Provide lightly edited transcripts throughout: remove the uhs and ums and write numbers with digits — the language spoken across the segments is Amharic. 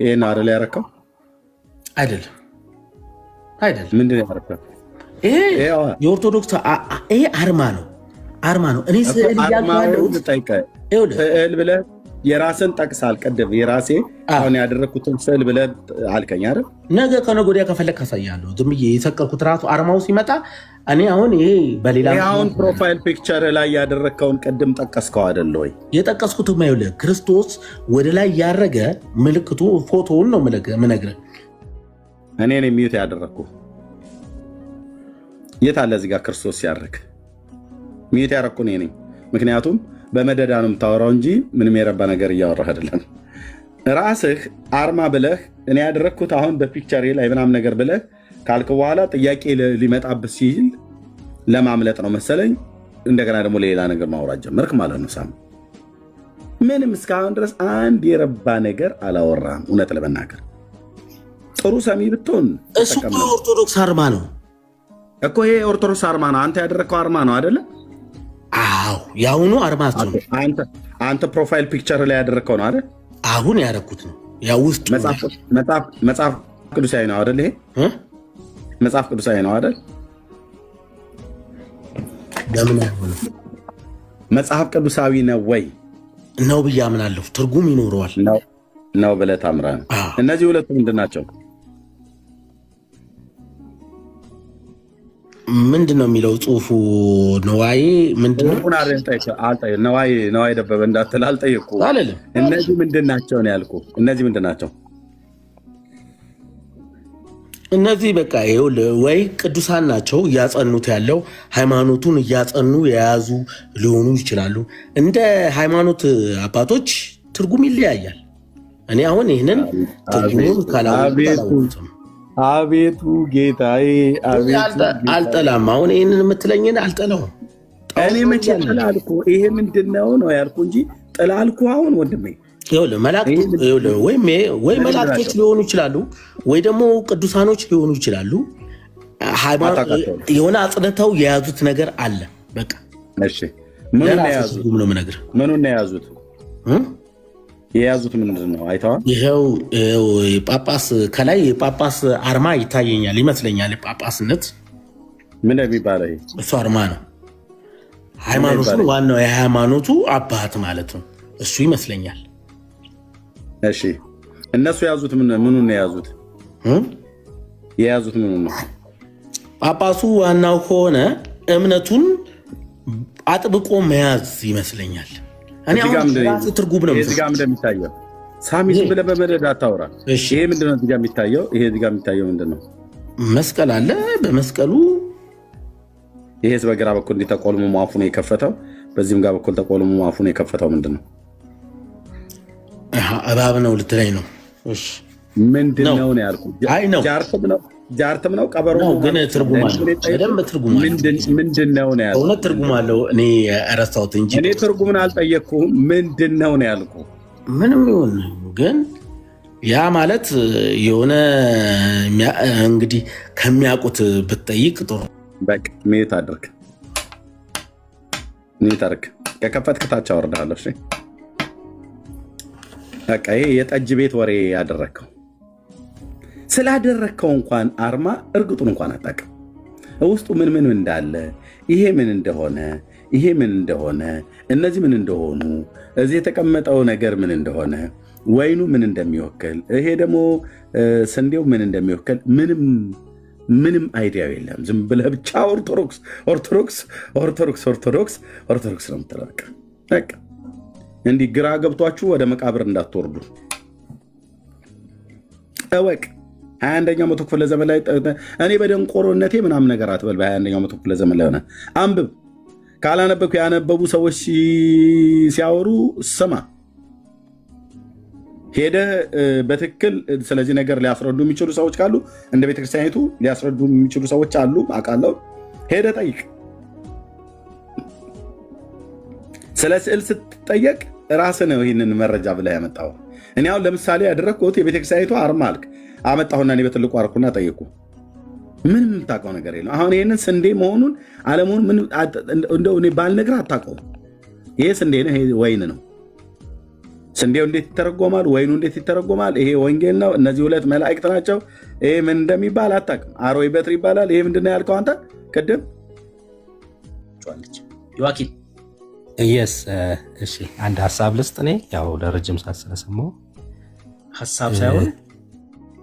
ይሄን አይደል ያረከው? አይደለም ምንድን ነው ያረከው? ይሄ የኦርቶዶክስ ይሄ አርማ ነው። እኔ ስዕል ያለው ስዕል ብለህ የራስን ጠቅሳል። ቀደም የራሴ አሁን ያደረኩትን ስዕል ብለህ አልከኝ አይደል? ነገ ከነገ ወዲያ ከፈለክ ካሳያለሁ። ዝም ብዬ የሰቀልኩት ራሱ አርማው ሲመጣ እኔ አሁን ይሄ በሌላ አሁን ፕሮፋይል ፒክቸር ላይ ያደረከውን ቀደም ጠቀስከው አይደል ወይ? የጠቀስኩት ማይውልህ ክርስቶስ ወደ ላይ ያረገ ምልክቱ ፎቶውን ነው ምነግርህ። እኔ ነኝ ሚዩት ያደረኩ። የት አለ እዚህ ጋር ክርስቶስ ሲያርግ ሚዩት ያደረኩ እኔ ነኝ። ምክንያቱም በመደዳ ነው የምታወራው እንጂ ምንም የረባ ነገር እያወራህ አይደለም። ራስህ አርማ ብለህ እኔ ያደረግኩት አሁን በፒክቸር ላይ ምናምን ነገር ብለህ ካልክ በኋላ ጥያቄ ሊመጣብህ ሲል ለማምለጥ ነው መሰለኝ። እንደገና ደግሞ ሌላ ነገር ማውራት ጀመርክ ማለት ነው። ሳም ምንም እስካሁን ድረስ አንድ የረባ ነገር አላወራም። እውነት ለመናገር ጥሩ ሰሚ ብትሆን እሱ ኦርቶዶክስ አርማ ነው እኮ። ይሄ ኦርቶዶክስ አርማ ነው። አንተ ያደረግከው አርማ ነው አይደለ? አዎ የአሁኑ አርማቸው ነው። አንተ ፕሮፋይል ፒክቸር ላይ ያደረግከው ነው አይደል? አሁን ያደረኩት ነው። ያው ውስጥ መጽሐፍ ቅዱሳዊ ነው አይደል? ይሄ መጽሐፍ ቅዱሳዊ ነው አይደል? ለምን አይሆንም? መጽሐፍ ቅዱሳዊ ነው ወይ? ነው ብዬ አምናለሁ። ትርጉም ይኖረዋል ነው ብለህ ታምራለህ። እነዚህ ሁለቱ ምንድን ናቸው? ምንድን ነው የሚለው ጽሁፉ? ነዋይ ምንድን ነው? ነዋይ ደበበ እንዳትል አልጠየቅኩህ። እነዚህ ምንድን ናቸው ነው ያልኩህ። እነዚህ ምንድን ናቸው? እነዚህ በቃ ወይ ቅዱሳን ናቸው እያጸኑት ያለው ሃይማኖቱን እያጸኑ የያዙ ሊሆኑ ይችላሉ። እንደ ሃይማኖት አባቶች ትርጉም ይለያያል። እኔ አሁን ይህንን ትርጉሙን ካላወቅሁትም አቤቱ ጌታዬ አልጠላም። አሁን ይህንን የምትለኝን አልጠላውም። እኔ መቼ ጥላልኩ? ይሄ ምንድን ነው ነው ያልኩ እንጂ ጥላልኩ። አሁን ወንድሜ ወይ መላእክቶች ሊሆኑ ይችላሉ፣ ወይ ደግሞ ቅዱሳኖች ሊሆኑ ይችላሉ። የሆነ አጽንተው የያዙት ነገር አለ። በቃ ምኑን የያዙት? የያዙት ምንድን ነው? አይተዋል። ይኸው ጳጳስ ከላይ የጳጳስ አርማ ይታየኛል ይመስለኛል። የጳጳስነት ምን የሚባለው እሱ አርማ ነው። ሃይማኖቱን ዋናው የሃይማኖቱ አባት ማለት ነው እሱ ይመስለኛል። እሺ እነሱ የያዙት ምኑን ነው የያዙት? የያዙት ምኑን ነው? ጳጳሱ ዋናው ከሆነ እምነቱን አጥብቆ መያዝ ይመስለኛል። ትርጉም ነው እዚህ ጋር እንደሚታየው። ሳሚ ዝም ብለህ በመደዳ አታውራ። ይሄ ምንድን ነው እዚህ ጋር የሚታየው? ይሄ እዚህ ጋር የሚታየው ምንድን ነው? መስቀል አለ። በመስቀሉ ይሄ በግራ በኩል እንዲህ ተቆልሞ አፉ ነው የከፈተው፣ በዚህም ጋር በኩል ተቆልሞ አፉ ነው የከፈተው። ምንድን ነው? እባብ ነው ልትለኝ ነው? ምንድን ነው ነው ያልኩት። ጃርትም ነው ቀበሮ ነው፣ ግን ትርጉም አለው። በደንብ ትርጉም አለው። ምንድን ነው ነው ያልኩት። እውነት ትርጉም አለው። እኔ ረሳሁት እንጂ እኔ ትርጉምን አልጠየቅኩህም። ምንድን ነው ነው ያልኩህ። ምንም ይሁን ግን ያ ማለት የሆነ እንግዲህ ከሚያውቁት ብትጠይቅ ጥሩ። በቃ ሚዩት አድርግ። ከከፈትክ ታች አወርድሃለሁ። እሺ በቃ ይሄ የጠጅ ቤት ወሬ ያደረግከው ስላደረግከው እንኳን አርማ እርግጡን እንኳን አታውቅም። ውስጡ ምን እንዳለ፣ ይሄ ምን እንደሆነ፣ ይሄ ምን እንደሆነ፣ እነዚህ ምን እንደሆኑ፣ እዚህ የተቀመጠው ነገር ምን እንደሆነ፣ ወይኑ ምን እንደሚወክል፣ ይሄ ደግሞ ስንዴው ምን እንደሚወክል ምንም አይዲያው የለም። ዝም ብለህ ብቻ ኦርቶዶክስ ነው የምትለው። በቃ እንዲህ ግራ ገብቷችሁ ወደ መቃብር እንዳትወርዱ እወቅ። 21ኛው መቶ ክፍለ ዘመን ላይ እኔ በደንቆሮነቴ ምናምን ነገር አትበል። በ21ኛው መቶ ክፍለ ዘመን ላይ ሆነ አንብብ። ካላነበብኩ ያነበቡ ሰዎች ሲያወሩ ስማ። ሄደ በትክክል ስለዚህ ነገር ሊያስረዱ የሚችሉ ሰዎች ካሉ እንደ ቤተክርስቲያኒቱ ሊያስረዱ የሚችሉ ሰዎች አሉ አውቃለሁ። ሄደ ጠይቅ። ስለ ስዕል ስትጠየቅ ራስህ ነው ይህንን መረጃ ብለህ ያመጣው። እኔ አሁን ለምሳሌ ያደረግኩት የቤተክርስቲያኒቱ አርማ አልክ አመጣሁና እኔ በትልቁ አርኩና ጠየቁ። ምንም የምታውቀው ነገር የለም። አሁን ይህንን ስንዴ መሆኑን አለመሆኑን እንደው እኔ ባልነግርህ አታውቀውም። ይሄ ስንዴ ነው፣ ይሄ ወይን ነው። ስንዴው እንዴት ይተረጎማል? ወይኑ እንዴት ይተረጎማል? ይሄ ወንጌል ነው፣ እነዚህ ሁለት መላእክት ናቸው። ይሄ ምን እንደሚባል አታውቅም። አሮይ በትር ይባላል። ይሄ ምንድነው ያልከው አንተ ቅድም? ዮአኪን የስ እሺ፣ አንድ ሀሳብ ልስጥ። እኔ ያው ለረጅም ሰዓት ስለሰማሁ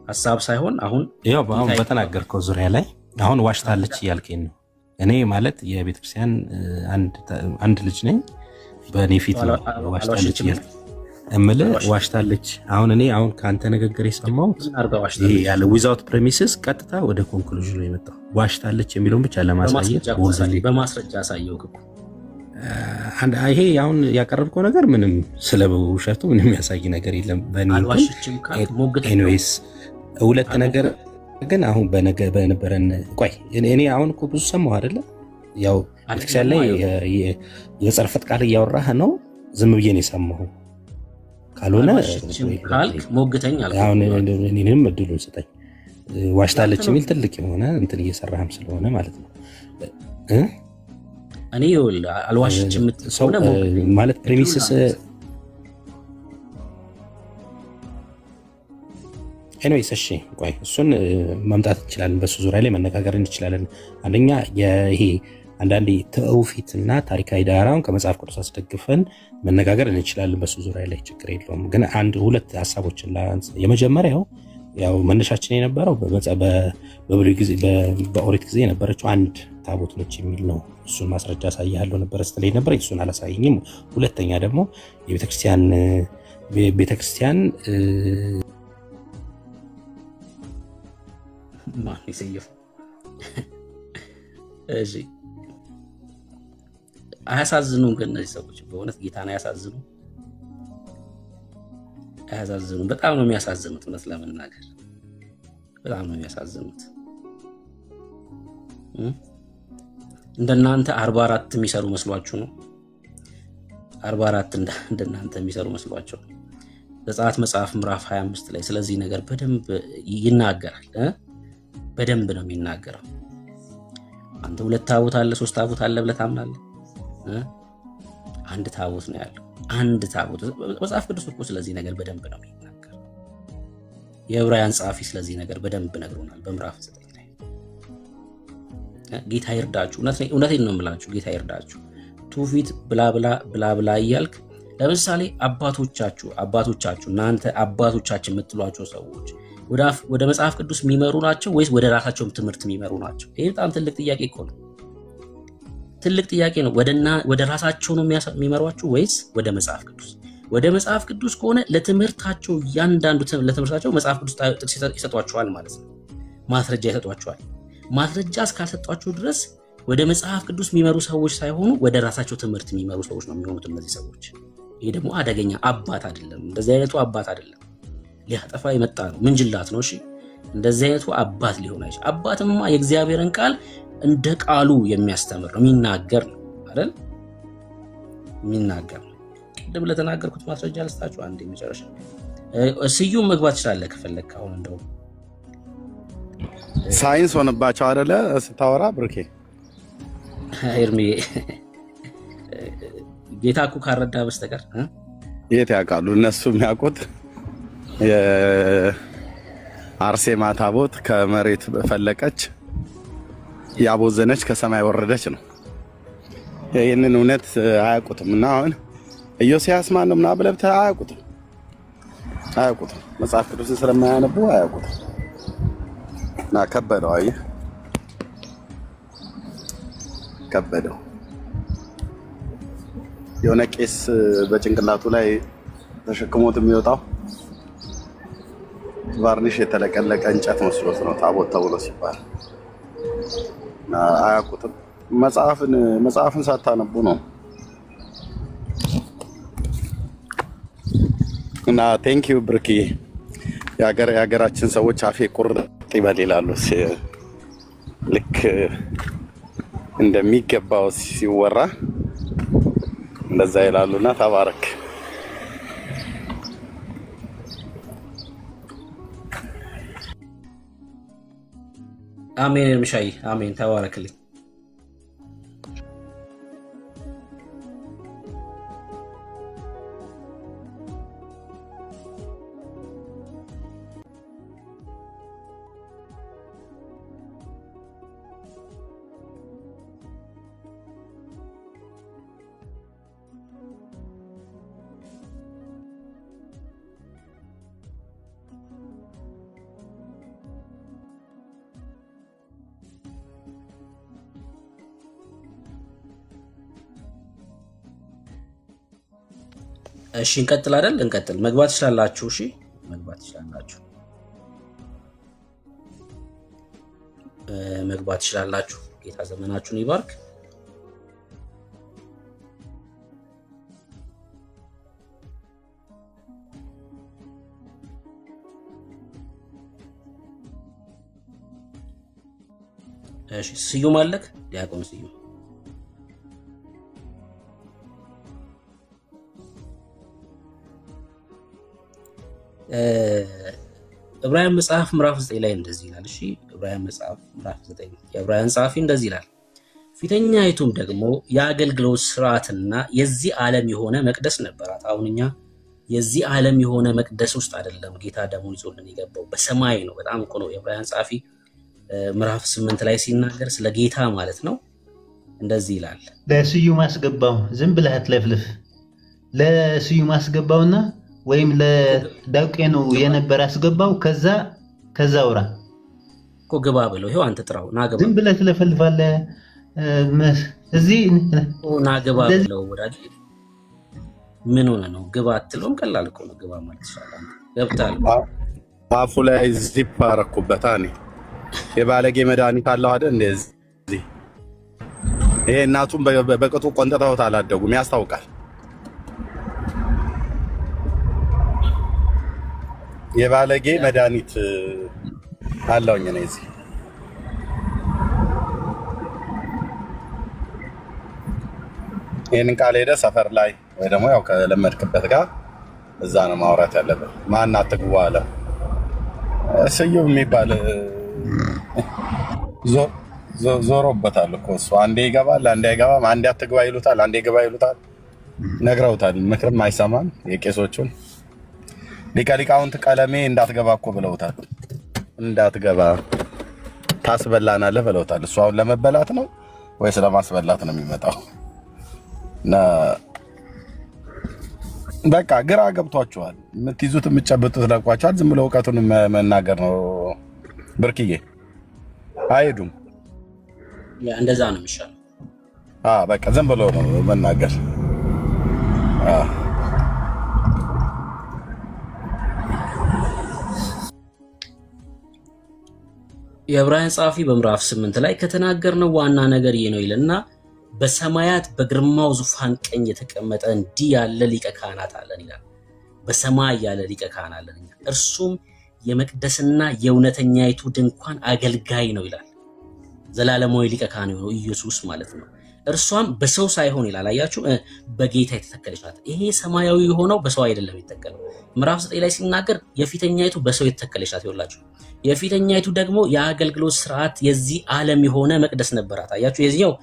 ሀሳብ ሳይሆን አሁን ያው በተናገርከው ዙሪያ ላይ አሁን ዋሽታለች እያልከኝ ነው። እኔ ማለት የቤተክርስቲያን አንድ ልጅ ነኝ። በእኔ ፊት ዋሽታለች እያልከኝ እምልህ ዋሽታለች። አሁን እኔ ከአንተ ንግግር የሰማሁት ይሄ ያለ ዊዛውት ፕሬሚስስ ቀጥታ ወደ ኮንክሉዥን ነው የመጣው። ዋሽታለች የሚለውን ብቻ ለማሳየት በማስረጃ አሳየው። ይሄ አሁን ያቀረብከው ነገር ምንም ስለ ውሸቱ ምንም ያሳይ ነገር የለም። ኤኒዌይስ ሁለት ነገር ግን አሁን በነበረን ቆይ እኔ አሁን እኮ ብዙ ሰማሁ አይደለ? ያው ቤተክርስቲያን ላይ የጸርፈት ቃል እያወራህ ነው። ዝም ብዬ ነው የሰማሁ። ካልሆነ ሞግተኝ አሁን እኔንም እድሉን ስጠኝ። ዋሽታለች የሚል ትልቅ የሆነ እንትን እየሰራህም ስለሆነ ማለት ነው። እኔ አልዋሽች የምትሰው ማለት ፕሬሚስስ ኤኒዌይስ እሺ፣ ቆይ እሱን መምጣት እንችላለን። በሱ ዙሪያ ላይ መነጋገር እንችላለን። አንደኛ ይሄ አንዳንዴ ትውፊትና ታሪካዊ ዳራውን ከመጽሐፍ ቅዱስ አስደግፈን መነጋገር እንችላለን። በሱ ዙሪያ ላይ ችግር የለውም። ግን ሁለት ሀሳቦችን ላንሳ። የመጀመሪያው ያው መነሻችን የነበረው በብሉይ ጊዜ በኦሪት ጊዜ የነበረችው አንድ ታቦት ነች የሚል ነው። እሱን ማስረጃ አሳይሃለሁ ነበር ስትለኝ ነበር። እሱን አላሳየኝም። ሁለተኛ ደግሞ ቤተክርስቲያን ማን ይሰየፍ እሺ፣ አያሳዝኑም? ግን እነዚህ ሰዎች በእውነት ጌታን አያሳዝኑም? በጣም ነው የሚያሳዝኑት። እውነት ለመናገር በጣም ነው የሚያሳዝኑት። እንደናንተ 44 የሚሰሩ መስሏችሁ ነው? 44 እንደናንተ የሚሰሩ መስሏችሁ? ዘጸአት መጽሐፍ ምዕራፍ 25 ላይ ስለዚህ ነገር በደንብ ይናገራል። በደንብ ነው የሚናገረው። አንተ 2 ታቦት አለ 3 ታቦት አለ ብለህ ታምናለህ? አንድ ታቦት ነው ያለው። አንድ ታቦት። መጽሐፍ ቅዱስ እኮ ስለዚህ ነገር በደንብ ነው የሚናገረው። የዕብራውያን ጸሐፊ ስለዚህ ነገር በደንብ ነግሮናል በምዕራፍ 9 ላይ። ጌታ ይርዳችሁ። እውነቴን ነው የምላችሁ፣ ጌታ ይርዳችሁ። ትውፊት ብላ እያልክ ለምሳሌ አባቶቻችሁ እናንተ አባቶቻችን የምትሏቸው ሰዎች ወደ መጽሐፍ ቅዱስ የሚመሩ ናቸው ወይስ ወደ ራሳቸው ትምህርት የሚመሩ ናቸው? ይሄ በጣም ትልቅ ጥያቄ እኮ ነው። ትልቅ ጥያቄ ነው። ወደ ራሳቸው ነው የሚመሯቸው ወይስ ወደ መጽሐፍ ቅዱስ? ወደ መጽሐፍ ቅዱስ ከሆነ ለትምህርታቸው እያንዳንዱ ለትምህርታቸው መጽሐፍ ቅዱስ ጥቅስ ይሰጧቸዋል ማለት ነው። ማስረጃ ይሰጧቸዋል። ማስረጃ እስካልሰጧቸው ድረስ ወደ መጽሐፍ ቅዱስ የሚመሩ ሰዎች ሳይሆኑ ወደ ራሳቸው ትምህርት የሚመሩ ሰዎች ነው የሚሆኑት እነዚህ ሰዎች። ይሄ ደግሞ አደገኛ አባት አይደለም። እንደዚህ አይነቱ አባት አይደለም። ሊያጠፋ የመጣ ነው። ምንጅላት ነው። እሺ፣ እንደዚህ አይነቱ አባት ሊሆን አይችል። አባትማ የእግዚአብሔርን ቃል እንደ ቃሉ የሚያስተምር ነው፣ የሚናገር ነው አይደል? የሚናገር ነው። ቅድም ለተናገርኩት ማስረጃ ልስጣችሁ። አንድ መጨረሻ ስዩም መግባት ትችላለህ ከፈለክ። አሁን እንደው ሳይንስ ሆነባቸው አይደለ ስታወራ ብርኬ ኤርሚ ጌታ እኮ ካረዳ በስተቀር የት ያውቃሉ? እነሱ የሚያውቁት የአርሴማ ታቦት ከመሬት ፈለቀች ያቦዘነች ከሰማይ ወረደች ነው። ይህንን እውነት አያውቁትም። እና አሁን ኢዮስያስ ማን ነው ምናምን ብለህ አያውቁትም። መጽሐፍ ቅዱስን ስለማያነቡ አያውቁትም። እና ከበደው፣ አየህ ከበደው። የሆነ ቄስ በጭንቅላቱ ላይ ተሸክሞት የሚወጣው ቫርኒሽ የተለቀለቀ እንጨት መስሎት ነው ታቦት ተብሎ ሲባል አያውቁትም። መጽሐፍን ሳታነቡ ነው። እና ቴንኪዩ ብርኪ። የሀገራችን ሰዎች አፌ ቁርጥ ይበል ይላሉ። ልክ እንደሚገባው ሲወራ እንደዛ ይላሉና ተባረክ። አሜን። ምሻይ አሜን። ተባረክልኝ። እሺ እንቀጥል አይደል? እንቀጥል። መግባት ትችላላችሁ። እሺ መግባት ትችላላችሁ። መግባት ትችላላችሁ። ጌታ ዘመናችሁን ይባርክ። እሺ ስዩም አለክ? ዲያቆን ስዩም ዕብራውያን መጽሐፍ ምዕራፍ 9 ላይ እንደዚህ ይላል። እሺ ዕብራውያን መጽሐፍ ምዕራፍ 9 የዕብራውያን ጸሐፊ እንደዚህ ይላል፣ ፊተኛይቱም ደግሞ የአገልግሎት ስርዓትና የዚህ ዓለም የሆነ መቅደስ ነበራት። አሁን እኛ የዚህ ዓለም የሆነ መቅደስ ውስጥ አይደለም ጌታ ደሙን ይዞልን የገባው፣ በሰማይ ነው። በጣም እኮ ነው የዕብራውያን ጸሐፊ ምዕራፍ 8 ላይ ሲናገር ስለ ጌታ ማለት ነው እንደዚህ ይላል። ለስዩም አስገባው፣ ዝም ብለህ አትለፍልፍ። ለስዩም አስገባውና ወይም ለዳውቄኑ የነበረ አስገባው። ከዛ አውራ እኮ ግባ ብለው ይሄው አንተ ጥራው ና ግባ። ዝም ብለህ ትለፈልፋለህ። እዚህ ና ግባ ብለው ወዳጅ ምን ሆነ ነው? ግባ አትለውም? ቀላል እኮ ነው። ግባ ማለት ይችላል። ገብታል። አፉ ላይ ዚፕ አረኩበት። እኔ የባለጌ መድኃኒት አለው አይደል? እንደዚህ ይሄ እናቱን በቅጡ ቆንጥጠውት አላደጉም፣ ያስታውቃል። የባለጌ መድኃኒት አለውኝ ነው እዚህ። ይሄንን ቃል ሄደ ሰፈር ላይ ወይ ደግሞ ያው ከለመድክበት ጋር እዛ ነው ማውራት ያለበት። ማን አትግባ አለ ስዩም የሚባል ዞሮበታል እኮ እሱ። አንዴ ይገባል፣ አንዴ አይገባም። አንዴ አትግባ ይሉታል፣ አንዴ ግባ ይሉታል። ነግረውታል፣ ምክርም አይሰማም። የቄሶቹን ሊቀ ሊቃውንት ቀለሜ እንዳትገባ እኮ ብለውታል። እንዳትገባ ታስበላናለህ ብለውታል። እሱ አሁን ለመበላት ነው ወይስ ለማስበላት ነው የሚመጣው? እና በቃ ግራ ገብቷችኋል። የምትይዙት የምትጨብጡት ለቋችኋል። ዝም ብሎ እውቀቱን መናገር ነው። ብርክዬ አይሄዱም። እንደዛ ነው የሚሻለው። በቃ ዝም ብሎ ነው መናገር። የዕብራውያን ጸሐፊ በምዕራፍ 8 ላይ ከተናገርነው ዋና ነገር ይህ ነው ይልና በሰማያት በግርማው ዙፋን ቀኝ የተቀመጠ እንዲህ ያለ ሊቀ ካህናት አለን ይላል። በሰማይ ያለ ሊቀ ካህን አለን፣ እርሱም የመቅደስና የእውነተኛይቱ ድንኳን አገልጋይ ነው ይላል። ዘላለማዊ ሊቀ ካህን የሆነው ኢየሱስ ማለት ነው። እርሷም በሰው ሳይሆን ይላል። አያችሁ፣ በጌታ የተተከለች ናት። ይሄ ሰማያዊ የሆነው በሰው አይደለም የተተከለው። ምዕራፍ 9 ላይ ሲናገር የፊተኛይቱ በሰው የተተከለች ናት። ይኸውላችሁ የፊተኛይቱ ደግሞ የአገልግሎት ስርዓት የዚህ ዓለም የሆነ መቅደስ ነበራት። አያችሁ፣ የዚህኛው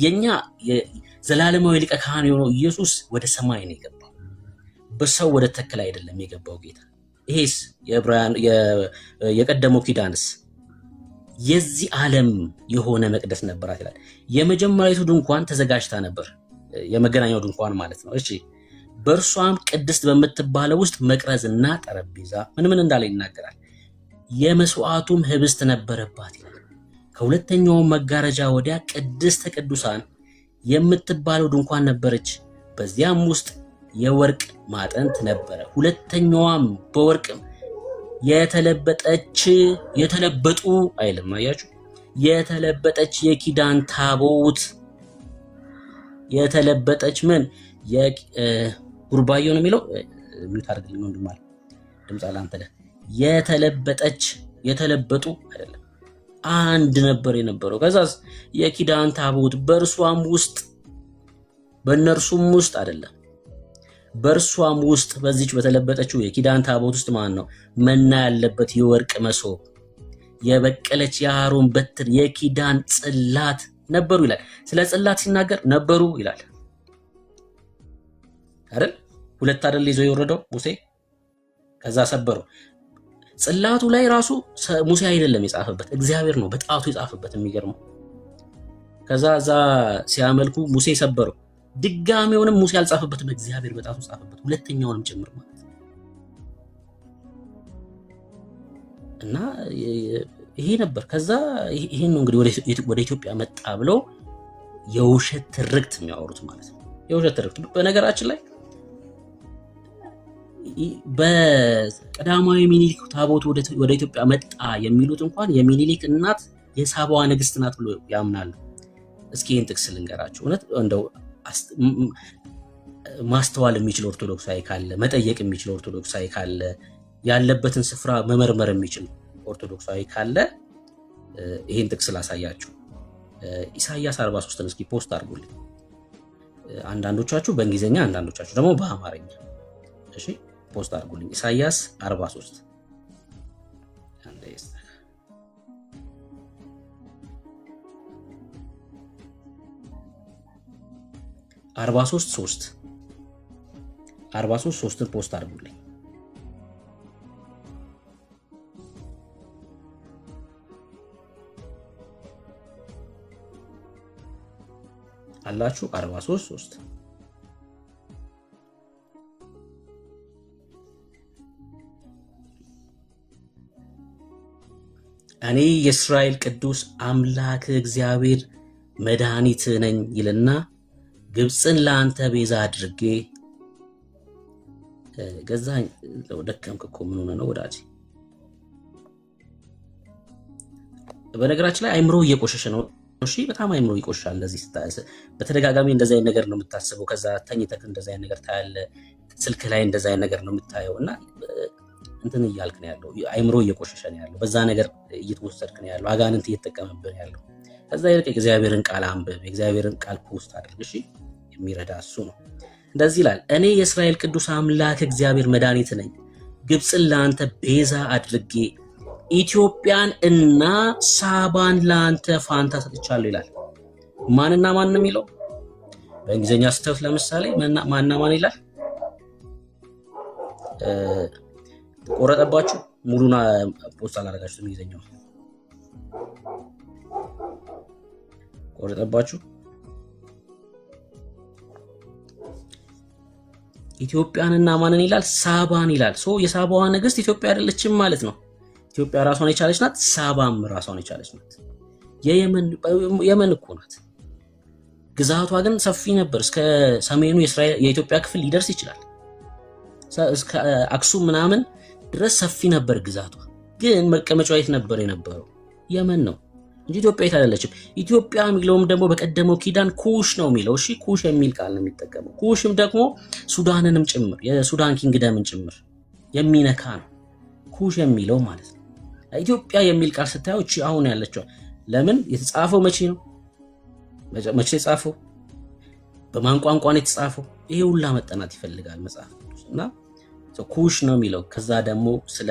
የኛ ዘላለማዊ ሊቀ ካህን የሆነው ኢየሱስ ወደ ሰማይ ነው የገባው፣ በሰው ወደ ተከለ አይደለም የገባው ጌታ። ይሄስ የዕብራውያን የቀደመው ኪዳንስ የዚህ ዓለም የሆነ መቅደስ ነበራት ይላል። የመጀመሪያዊቱ ድንኳን ተዘጋጅታ ነበር፣ የመገናኛው ድንኳን ማለት ነው። እሺ፣ በእርሷም ቅድስት በምትባለው ውስጥ መቅረዝና ጠረጴዛ ምን እንዳለ ይናገራል። የመስዋዕቱም ህብስት ነበረባት ይላል። ከሁለተኛው መጋረጃ ወዲያ ቅድስተ ቅዱሳን የምትባለው ድንኳን ነበረች። በዚያም ውስጥ የወርቅ ማጠንት ነበረ። ሁለተኛዋም በወርቅ የተለበጡ አይልም። አያችሁ፣ የተለበጠች የኪዳን ታቦት የተለበጠች ምን ጉርባዮ ነው የሚለው ምን ታርግልኝ ወንድም ማለት ድምጽ አላንተ የተለበጡ አይደለም፣ አንድ ነበር የነበረው። ከዛስ የኪዳን ታቦት በእርሷም ውስጥ በእነርሱም ውስጥ አይደለም፣ በእርሷም ውስጥ በዚች በተለበጠችው የኪዳን ታቦት ውስጥ ማን ነው? መና ያለበት የወርቅ መሶብ፣ የበቀለች የአሮን በትር፣ የኪዳን ጽላት ነበሩ ይላል። ስለ ጽላት ሲናገር ነበሩ ይላል አይደል? ሁለት አይደል ይዞ የወረደው ሙሴ፣ ከዛ ሰበረው። ጽላቱ ላይ ራሱ ሙሴ አይደለም የጻፈበት፣ እግዚአብሔር ነው በጣቱ የጻፈበት። የሚገርመው ከዛ እዛ ሲያመልኩ ሙሴ ሰበረው። ድጋሜውንም ሙሴ ያልጻፈበትም እግዚአብሔር በጣቱ ጻፈበት፣ ሁለተኛውንም ጭምር ማለት ነው። እና ይሄ ነበር። ከዛ ይሄን ነው እንግዲህ ወደ ኢትዮጵያ መጣ ብለው የውሸት ትርክት የሚያወሩት ማለት ነው። የውሸት ትርክት በነገራችን ላይ በቀዳማዊ ሚኒሊክ ታቦት ወደ ኢትዮጵያ መጣ የሚሉት እንኳን የሚኒሊክ እናት የሳባዋ ንግስት ናት ብሎ ያምናሉ። እስኪ ይህን ጥቅስ ልንገራችሁ። እውነት እንደው ማስተዋል የሚችል ኦርቶዶክሳዊ ካለ፣ መጠየቅ የሚችል ኦርቶዶክሳዊ ካለ፣ ያለበትን ስፍራ መመርመር የሚችል ኦርቶዶክሳዊ ካለ ይህን ጥቅስ ላሳያችሁ። ኢሳይያስ 43ን እስኪ ፖስት አድርጉልኝ። አንዳንዶቻችሁ በእንግሊዝኛ አንዳንዶቻችሁ ደግሞ በአማርኛ እሺ ፖስት አድርጉልኝ። ኢሳይያስ 43 43:3 ፖስት አድርጉልኝ። አላችሁ 43:3 እኔ የእስራኤል ቅዱስ አምላክ እግዚአብሔር መድኃኒት ነኝ ይልና ግብፅን ለአንተ ቤዛ አድርጌ ገዛኝ። ደከምክ እኮ ምን ሆነ ነው ወዳጅ? በነገራችን ላይ አይምሮ እየቆሸሸ ነው። እሺ በጣም አይምሮ ይቆሻል። እንደዚህ በተደጋጋሚ እንደዛ አይነት ነገር ነው የምታስበው። ከዛ ተኝተህ እንደዛ አይነት ነገር ታያለህ። ስልክ ላይ እንደዛ አይነት ነገር ነው የምታየው እና እንትን እያልክ ነው ያለው። አይምሮ እየቆሸሸ ነው ያለው። በዛ ነገር እየተወሰድክ ነው ያለው። አጋንንት እየተጠቀመብህ ነው ያለው። ከዛ ይልቅ የእግዚአብሔርን ቃል አንብብ፣ የእግዚአብሔርን ቃል ፖስት አድርግ። እሺ የሚረዳ እሱ ነው። እንደዚህ ይላል፣ እኔ የእስራኤል ቅዱስ አምላክ እግዚአብሔር መድኃኒት ነኝ፣ ግብፅን ለአንተ ቤዛ አድርጌ ኢትዮጵያን እና ሳባን ለአንተ ፋንታ ሰጥቻለሁ ይላል። ማንና ማን ነው የሚለው? በእንግሊዝኛ ስተት ለምሳሌ ማንና ማን ይላል? ቆረጠባችሁ። ሙሉና ፖስት አላደረጋችሁትም። እንግሊዝኛው ቆረጠባችሁ። ኢትዮጵያንና ማንን ይላል? ሳባን ይላል። ሶ የሳባዋ ንግስት ኢትዮጵያ አይደለችም ማለት ነው። ኢትዮጵያ ራሷን የቻለች ናት። ሳባም ራሷን የቻለች ናት። የመን እኮ ናት። ግዛቷ ግን ሰፊ ነበር። እስከ ሰሜኑ የኢትዮጵያ ክፍል ሊደርስ ይችላል። እስከ አክሱም ምናምን ድረስ ሰፊ ነበር ግዛቷ። ግን መቀመጫዋ የት ነበር የነበረው? የመን ነው እንጂ ኢትዮጵያዊት አይደለችም። ኢትዮጵያ የሚለውም ደግሞ በቀደመው ኪዳን ኩሽ ነው የሚለው። እሺ ኩሽ የሚል ቃል ነው የሚጠቀመው። ኩሽም ደግሞ ሱዳንንም ጭምር የሱዳን ኪንግደምን ጭምር የሚነካ ነው ኩሽ የሚለው ማለት ነው። ኢትዮጵያ የሚል ቃል ስታየው እቺ አሁን ያለችው ለምን የተጻፈው መቼ ነው? መቼ የተጻፈው? በማን ቋንቋ ነው የተጻፈው? ይሄ ሁላ መጠናት ይፈልጋል መጽሐፍ ቅዱስና ኩሽ ነው የሚለው። ከዛ ደግሞ ስለ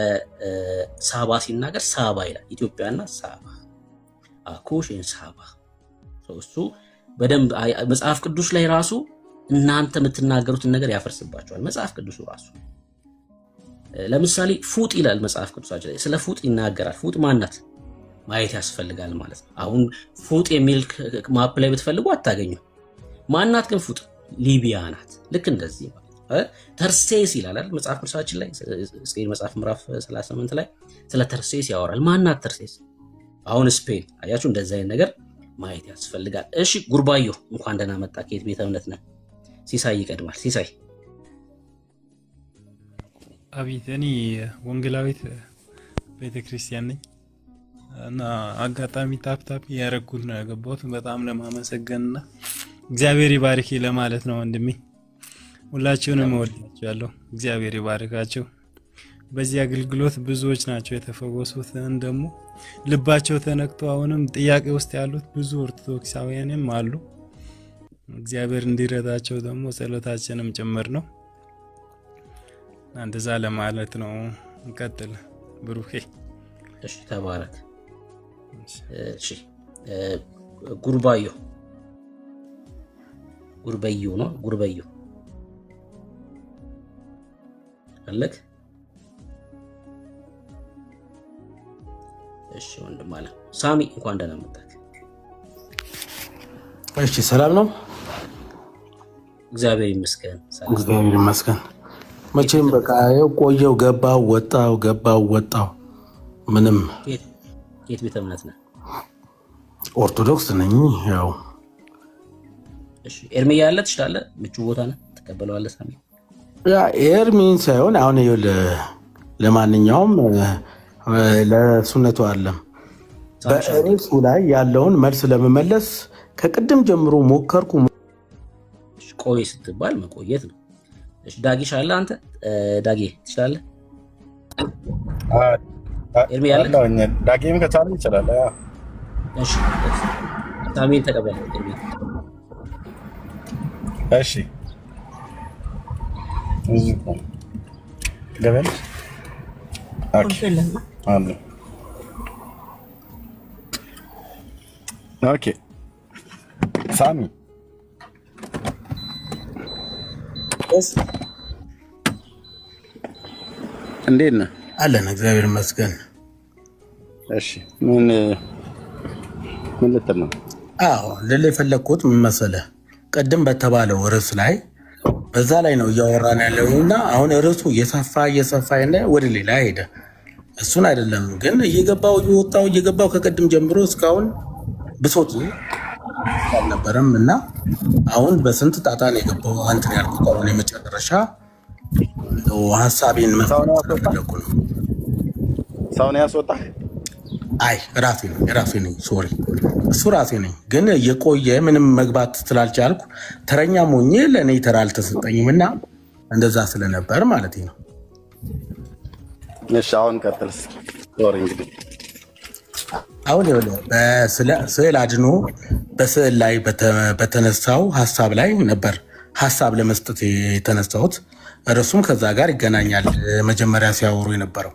ሳባ ሲናገር ሳባ ይላል። ኢትዮጵያና ሳባ ኩሽን ሳባ። እሱ በደንብ መጽሐፍ ቅዱስ ላይ ራሱ እናንተ የምትናገሩትን ነገር ያፈርስባቸዋል መጽሐፍ ቅዱስ ራሱ። ለምሳሌ ፉጥ ይላል መጽሐፍ ቅዱሳችን ላይ፣ ስለ ፉጥ ይናገራል። ፉጥ ማናት ማየት ያስፈልጋል ማለት ነው። አሁን ፉጥ የሚል ማፕ ላይ ብትፈልጉ አታገኙ። ማናት ግን ፉጥ? ሊቢያ ናት። ልክ እንደዚህ ማለት ነው። ተርሴስ ይላል መጽሐፍ ቅዱሳችን ላይ፣ ስፔን መጽሐፍ ምዕራፍ 38 ላይ ስለ ተርሴስ ያወራል። ማናት ተርሴስ? አሁን ስፔን። አያችሁ፣ እንደዚህ አይነት ነገር ማየት ያስፈልጋል። እሺ ጉርባዮ እንኳን ደህና መጣ። ከየት ቤተ እምነት ነህ? ሲሳይ ይቀድማል። ሲሳይ አቤት። እኔ ወንጌላዊት ቤተክርስቲያን ነኝ እና አጋጣሚ ታፕታፕ ያረኩት ነው ያገባሁት። በጣም ለማመሰገንና እግዚአብሔር ይባርክ ለማለት ነው ወንድሜ። ሁላችሁንም እወዳችኋለሁ። እግዚአብሔር ይባርካችሁ። በዚህ አገልግሎት ብዙዎች ናቸው የተፈወሱት። ደግሞ ልባቸው ተነክቶ አሁንም ጥያቄ ውስጥ ያሉት ብዙ ኦርቶዶክሳውያንም አሉ። እግዚአብሔር እንዲረዳቸው ደግሞ ጸሎታችንም ጭምር ነው። እንደዛ ለማለት ነው። እንቀጥል ብሩኬ። እሺ ተባረክ። እሺ ጉርባዮ ነው ጉርባዮ አለክ። እሺ ወንድም አለ ሳሚ እንኳን ደህና መጣክ። እሺ ሰላም ነው። እግዚአብሔር ይመስገን። ሰላም እግዚአብሔር ይመስገን። መቼም በቃ ያው ቆየው ገባው ወጣው ምንም። የት ቤተ እምነት ነህ? ኦርቶዶክስ ነኝ። ያው እሺ ኤርሚያ ያለ ትችላለህ። ምቹ ቦታ ነህ፣ ተቀበለዋለህ ሳሚ? ኤርሚን ሳይሆን አሁን ለማንኛውም ለሱነቱ አለም በርዕሱ ላይ ያለውን መልስ ለመመለስ ከቅድም ጀምሮ ሞከርኩ። ቆይ ስትባል መቆየት ነው። እሺ ዳጊ ሻለ አንተ ዳጊ ትችላለህ? ኤርሚ ያለ ዳጊም ከቻለ ይችላል። እሺ ታሚን ተቀበል ኤርሚ። እሺ እዚህ ገበል ኦኬ ሳሚ እንዴት ነህ? አለን እግዚአብሔር ይመስገን። እሺ ምን ልትል ነው? አዎ ልል የፈለግኩት ምን መሰለህ፣ ቅድም በተባለው ርዕስ ላይ በዛ ላይ ነው እያወራን ያለው እና አሁን ርዕሱ እየሰፋ ወደ ሌላ ሄደ። እሱን አይደለም ግን እየገባው ከቅድም ጀምሮ እስካሁን ብሶት አልነበረም እና አሁን በስንት ጣጣ ነው የገባው። አንተን ያልኩት አሁን የመጨረሻ ሀሳቤን መፈለኩ ነው። ሰውን ያስወጣህ? አይ ራሴ ነኝ። ሶሪ እሱ ራሴ ነኝ። ግን የቆየ ምንም መግባት ስላልቻልኩ ተረኛ ሞኜ ለእኔ ተራ አልተሰጠኝም እና እንደዛ ስለነበር ማለት ነው። እሺ አሁን ቀጥል። ሶሪ እንግዲህ አሁን ስዕል አድኖ በስዕል ላይ በተነሳው ሀሳብ ላይ ነበር ሀሳብ ለመስጠት የተነሳሁት። እርሱም ከዛ ጋር ይገናኛል መጀመሪያ ሲያወሩ የነበረው።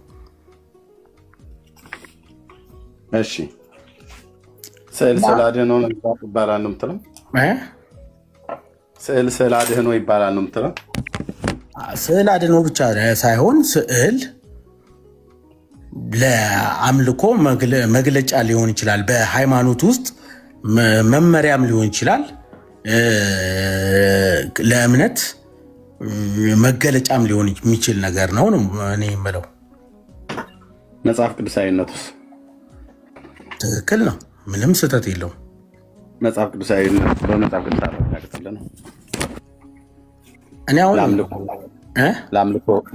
እሺ ስዕል አድኖ ይባላል ነው የምትለው? ስዕል አድኖ ይባላል ነው የምትለው? ስዕል አድኖ ብቻ ሳይሆን ስዕል ለአምልኮ መግለጫ ሊሆን ይችላል። በሃይማኖት ውስጥ መመሪያም ሊሆን ይችላል። ለእምነት መገለጫም ሊሆን የሚችል ነገር ነው እኔ የምለው። መጽሐፍ ቅዱሳዊነቱስ ትክክል ነው፣ ምንም ስህተት የለውም። መጽሐፍ ቅዱሳዊነት በመጽሐፍ ቅዱስ አረጋግጠለ ነው። እኔ አሁን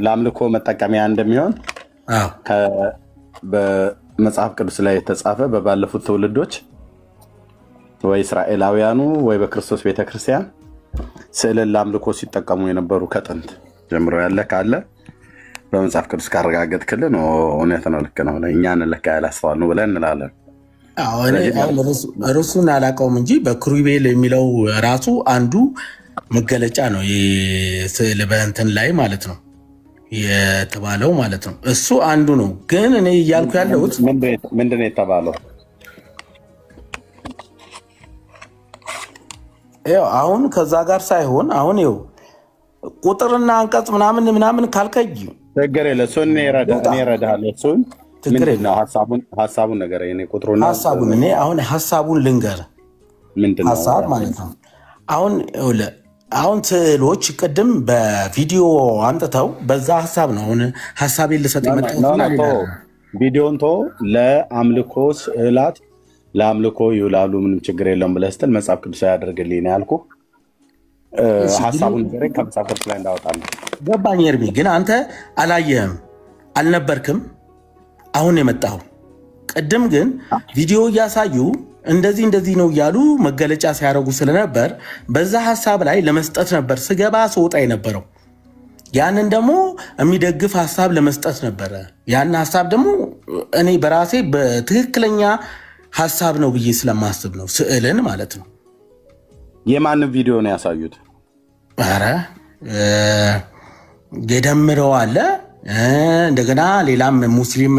ለአምልኮ መጠቀሚያ እንደሚሆን በመጽሐፍ ቅዱስ ላይ የተጻፈ በባለፉት ትውልዶች ወይ እስራኤላውያኑ ወይ በክርስቶስ ቤተክርስቲያን ስዕልን ለአምልኮ ሲጠቀሙ የነበሩ ከጥንት ጀምሮ ያለ ካለ በመጽሐፍ ቅዱስ ካረጋገጥክልን እውነት ነው፣ ልክ ነው፣ እኛን ለካ ያላስፋል ነው ብለን እንላለን። ርሱን አላውቀውም እንጂ በክሩቤል የሚለው ራሱ አንዱ መገለጫ ነው ስዕል በእንትን ላይ ማለት ነው የተባለው ማለት ነው። እሱ አንዱ ነው። ግን እኔ እያልኩ ያለሁት ምንድን ነው የተባለው? አሁን ከዛ ጋር ሳይሆን አሁን ቁጥርና አንቀጽ ምናምን ካልከኝ ችግር የለ። እሱን እረዳሃለሁ። እሱን ምንድን ነው ሀሳቡን ነገር ቁጥሩና ሀሳቡን እኔ አሁን ሀሳቡን ልንገር ምንድን ነው ሀሳብ ማለት ነው። አሁን ስዕሎች ቅድም በቪዲዮ አምጥተው በዛ ሀሳብ ነው አሁን ሀሳቤን ልሰጥ የመጣሁት። ቪዲዮን ለአምልኮ ስዕላት ለአምልኮ ይውላሉ፣ ምንም ችግር የለውም ብለህ ስትል መጽሐፍ ቅዱስ ያደርግልኝ ነው ያልኩህ። ሀሳቡን ነገረኝ ከመጽሐፍ ቅዱስ ላይ እንዳወጣለሁ ገባኝ። ኤርሚ ግን አንተ አላየህም፣ አልነበርክም፣ አሁን የመጣኸው። ቅድም ግን ቪዲዮ እያሳዩ እንደዚህ ነው እያሉ መገለጫ ሲያደርጉ ስለነበር በዛ ሀሳብ ላይ ለመስጠት ነበር ስገባ ስወጣ የነበረው። ያንን ደግሞ የሚደግፍ ሀሳብ ለመስጠት ነበረ። ያን ሀሳብ ደግሞ እኔ በራሴ በትክክለኛ ሀሳብ ነው ብዬ ስለማስብ ነው፣ ስዕልን ማለት ነው። የማንም ቪዲዮ ነው ያሳዩት? ኧረ የደምረው አለ እንደገና ሌላም ሙስሊም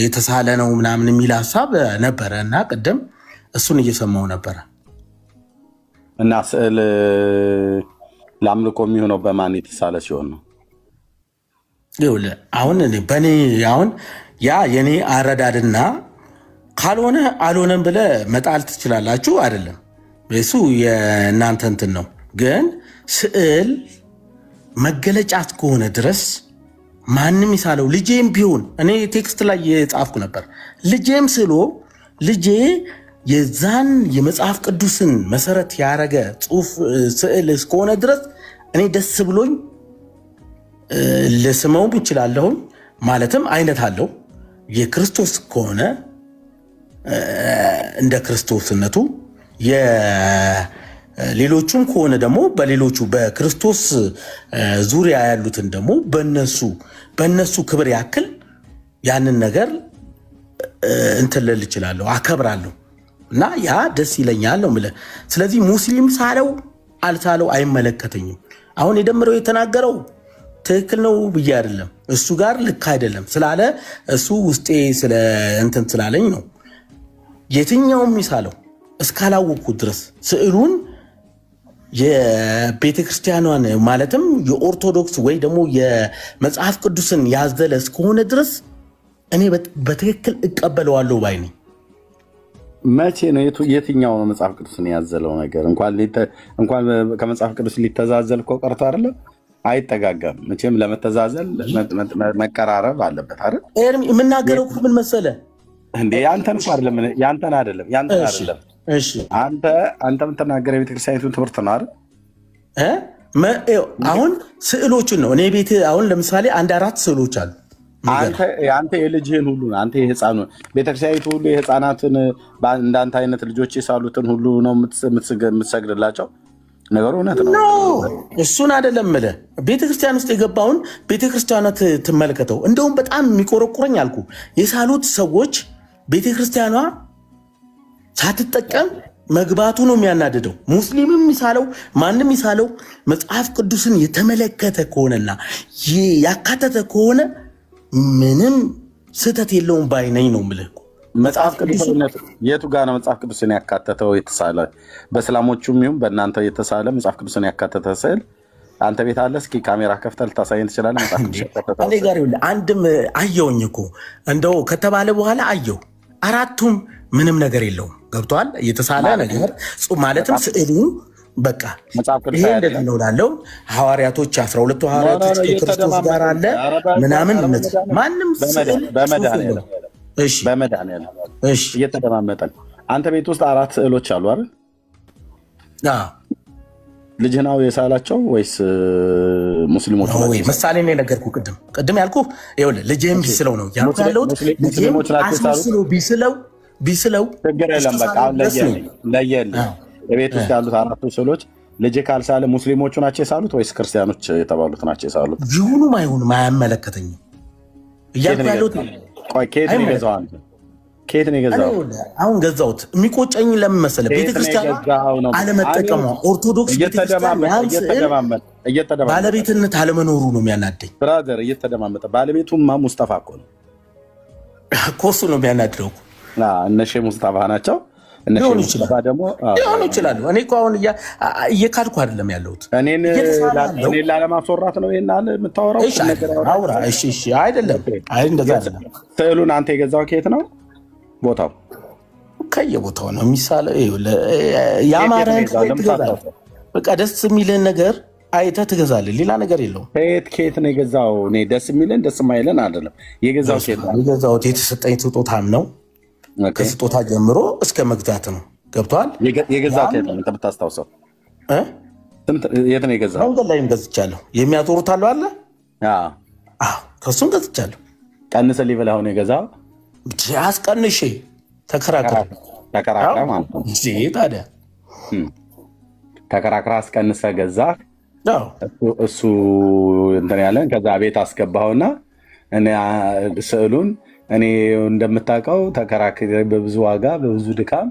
የተሳለ ነው ምናምን የሚል ሀሳብ ነበረ እና ቅድም እሱን እየሰማው ነበረ። እና ስዕል ለአምልኮ የሚሆነው በማን የተሳለ ሲሆን ነው? አሁን በእኔ አሁን ያ የኔ አረዳድና ካልሆነ አልሆነም ብለ መጣል ትችላላችሁ። አይደለም እሱ የእናንተ እንትን ነው። ግን ስዕል መገለጫ እስከሆነ ድረስ ማንም ይሳለው ልጄም ቢሆን እኔ ቴክስት ላይ የጻፍኩ ነበር። ልጄም ስሎ ልጄ የዛን የመጽሐፍ ቅዱስን መሰረት ያረገ ጽሁፍ ስዕል እስከሆነ ድረስ እኔ ደስ ብሎኝ ልስመውም ይችላለሁ። ማለትም አይነት አለው። የክርስቶስ ከሆነ እንደ ክርስቶስነቱ፣ የሌሎቹም ከሆነ ደግሞ በሌሎቹ በክርስቶስ ዙሪያ ያሉትን ደግሞ በነሱ ክብር ያክል ያንን ነገር እንትን ልል እችላለሁ፣ አከብራለሁ እና ያ ደስ ይለኛል ነው የምልህ። ስለዚህ ሙስሊም ሳለው አልሳለው አይመለከተኝም። አሁን የደምረው የተናገረው ትክክል ነው ብዬ አይደለም፣ እሱ ጋር ልክ አይደለም ስላለ እሱ ውስጤ ስለ እንትን ስላለኝ ነው። የትኛውም ይሳለው እስካላወቅኩት ድረስ ስዕሉን የቤተ ክርስቲያኗን ማለትም የኦርቶዶክስ ወይ ደግሞ የመጽሐፍ ቅዱስን ያዘለ እስከሆነ ድረስ እኔ በትክክል እቀበለዋለሁ ባይ ነኝ። መቼ ነው የትኛው ነው መጽሐፍ ቅዱስን ያዘለው ነገር? እንኳን ከመጽሐፍ ቅዱስ ሊተዛዘል እኮ ቀርቶ አይደለም አይጠጋጋም። መቼም ለመተዛዘል መቀራረብ አለበት አይደል? የምናገረው ምን መሰለ እንዴ? ያንተን አይደለም። እሺ አንተ የምትናገረው የቤተክርስቲያኒቱን ትምህርት ነው አይደል? አሁን ስዕሎችን ነው እኔ ቤት አሁን ለምሳሌ 4 ስዕሎች አሉ። አንተ የልጅህን ሁሉ አንተ የህፃኑ ቤተክርስቲያኒቱ ሁሉ የህፃናትን እንዳንተ አይነት ልጆች የሳሉትን ሁሉ ነው የምትሰግድላቸው? ነገሩ እውነት ነው። እሱን አይደለም የምልህ። ቤተክርስቲያን ውስጥ የገባውን ቤተክርስቲያኗ ትመለከተው። እንደውም በጣም የሚቆረቁረኝ አልኩ የሳሉት ሰዎች ቤተክርስቲያኗ ሳትጠቀም መግባቱ ነው የሚያናድደው። ሙስሊምም ይሳለው ማንም ይሳለው መጽሐፍ ቅዱስን የተመለከተ ከሆነና ያካተተ ከሆነ ምንም ስህተት የለውም ባይነኝ ነው የምልህ። መጽሐፍ ቅዱስ የቱ ጋር ነው መጽሐፍ ቅዱስን ያካተተው የተሳለ? በእስላሞቹም ይሁን በእናንተ የተሳለ መጽሐፍ ቅዱስን ያካተተ ስዕል አንተ ቤት አለ? እስኪ ካሜራ ከፍተህ ልታሳየን ትችላለህ? መጽሐፍ ቅዱስ ያካተተ እኔ ጋር ይኸውልህ አንድም አየውኝ እኮ እንደው ከተባለ በኋላ አየው። 4ቱም ምንም ነገር የለውም። ገብቷል? የተሳለ ነገር ማለትም ስዕሉ በቃ ይሄ እንደዚህ ነው ላለው ሐዋርያቶች 12 ሐዋርያቶች ከክርስቶስ ጋር አለ ምናምን ማንም ስዕል በመድኃኒዓለም እየተደማመጠን አንተ ቤት ውስጥ 4 ስዕሎች አሉ አይደል? ልጅህ ነው የሳላቸው ወይስ ሙስሊሞች? ምሳሌ ነው የነገርኩህ ቅድም ያልኩህ። ይኸውልህ ልጅህም ቢስለው ነው ያልኩህ ያለሁት። ሙስሊሞች ናቸው ቢስለው ችግር የለም። በቃ ለየልህ የቤት ውስጥ ያሉት 4 ስዕሎች ልጅህ ካልሳለ ሙስሊሞቹ ናቸው የሳሉት ወይስ ክርስቲያኖች የተባሉት ናቸው የሳሉት? ይሁኑም አይሁኑም አያመለከተኝም እያልኩህ ያለሁት። ከየት ነው የገዛው? ከየት ነው የገዛው? አሁን ገዛሁት። የሚቆጨኝ ለምን መሰለህ? ቤተክርስቲያን አለመጠቀሟ፣ ኦርቶዶክስ ቤተክርስቲያን ባለቤትነት አለመኖሩ ነው የሚያናደኝ። ብራዘር እየተደማመጠ ባለቤቱማ ሙስጠፋ እኮ ነው እኮ እሱ ነው የሚያናድረው። እነ ሼህ ሙስጠፋ ናቸው። ሊሆኑ ይችላሉ። እኔ እኮ አሁን እየካድኩ አይደለም ያለሁት። እኔን ላለማስወራት ነው ይሄን አለ የምታወራው አውራ። እሺ አይደለም፣ እንደዛ አይደለም። ስዕሉን አንተ የገዛው ከየት ነው? ቦታው ከየቦታው ነው የሚሳለው። ያማረህን ትገዛለህ። በቃ ደስ የሚልህን ነገር አይተህ ትገዛለህ። ሌላ ነገር የለውም። ከየት ነው የገዛው? እኔ ደስ የሚልህን ደስ የማይልህን አይደለም የገዛው። ከየት ነው የገዛሁት? የተሰጠኝ ስጦታም ነው። ከስጦታ ጀምሮ እስከ መግዛት ነው። ገብቶሃል? የገዛው ከየት ነው የምታስታውሰው? የት ነው የገዛው? መንገድ ላይም ገዝቻለሁ። የሚያዞሩት አለ አለ። ከሱም ገዝቻለሁ። ቀንሰልኝ ብለህ አሁን የገዛው? አስቀንሼ ተከራክረህ ማለት ነው። ታዲያ ተከራክረህ አስቀንሰህ ገዛህ። እሱ እንትን ያለን ከዛ ቤት አስገባኸውና ስዕሉን እኔ እንደምታውቀው ተከራክሬ በብዙ ዋጋ በብዙ ድካም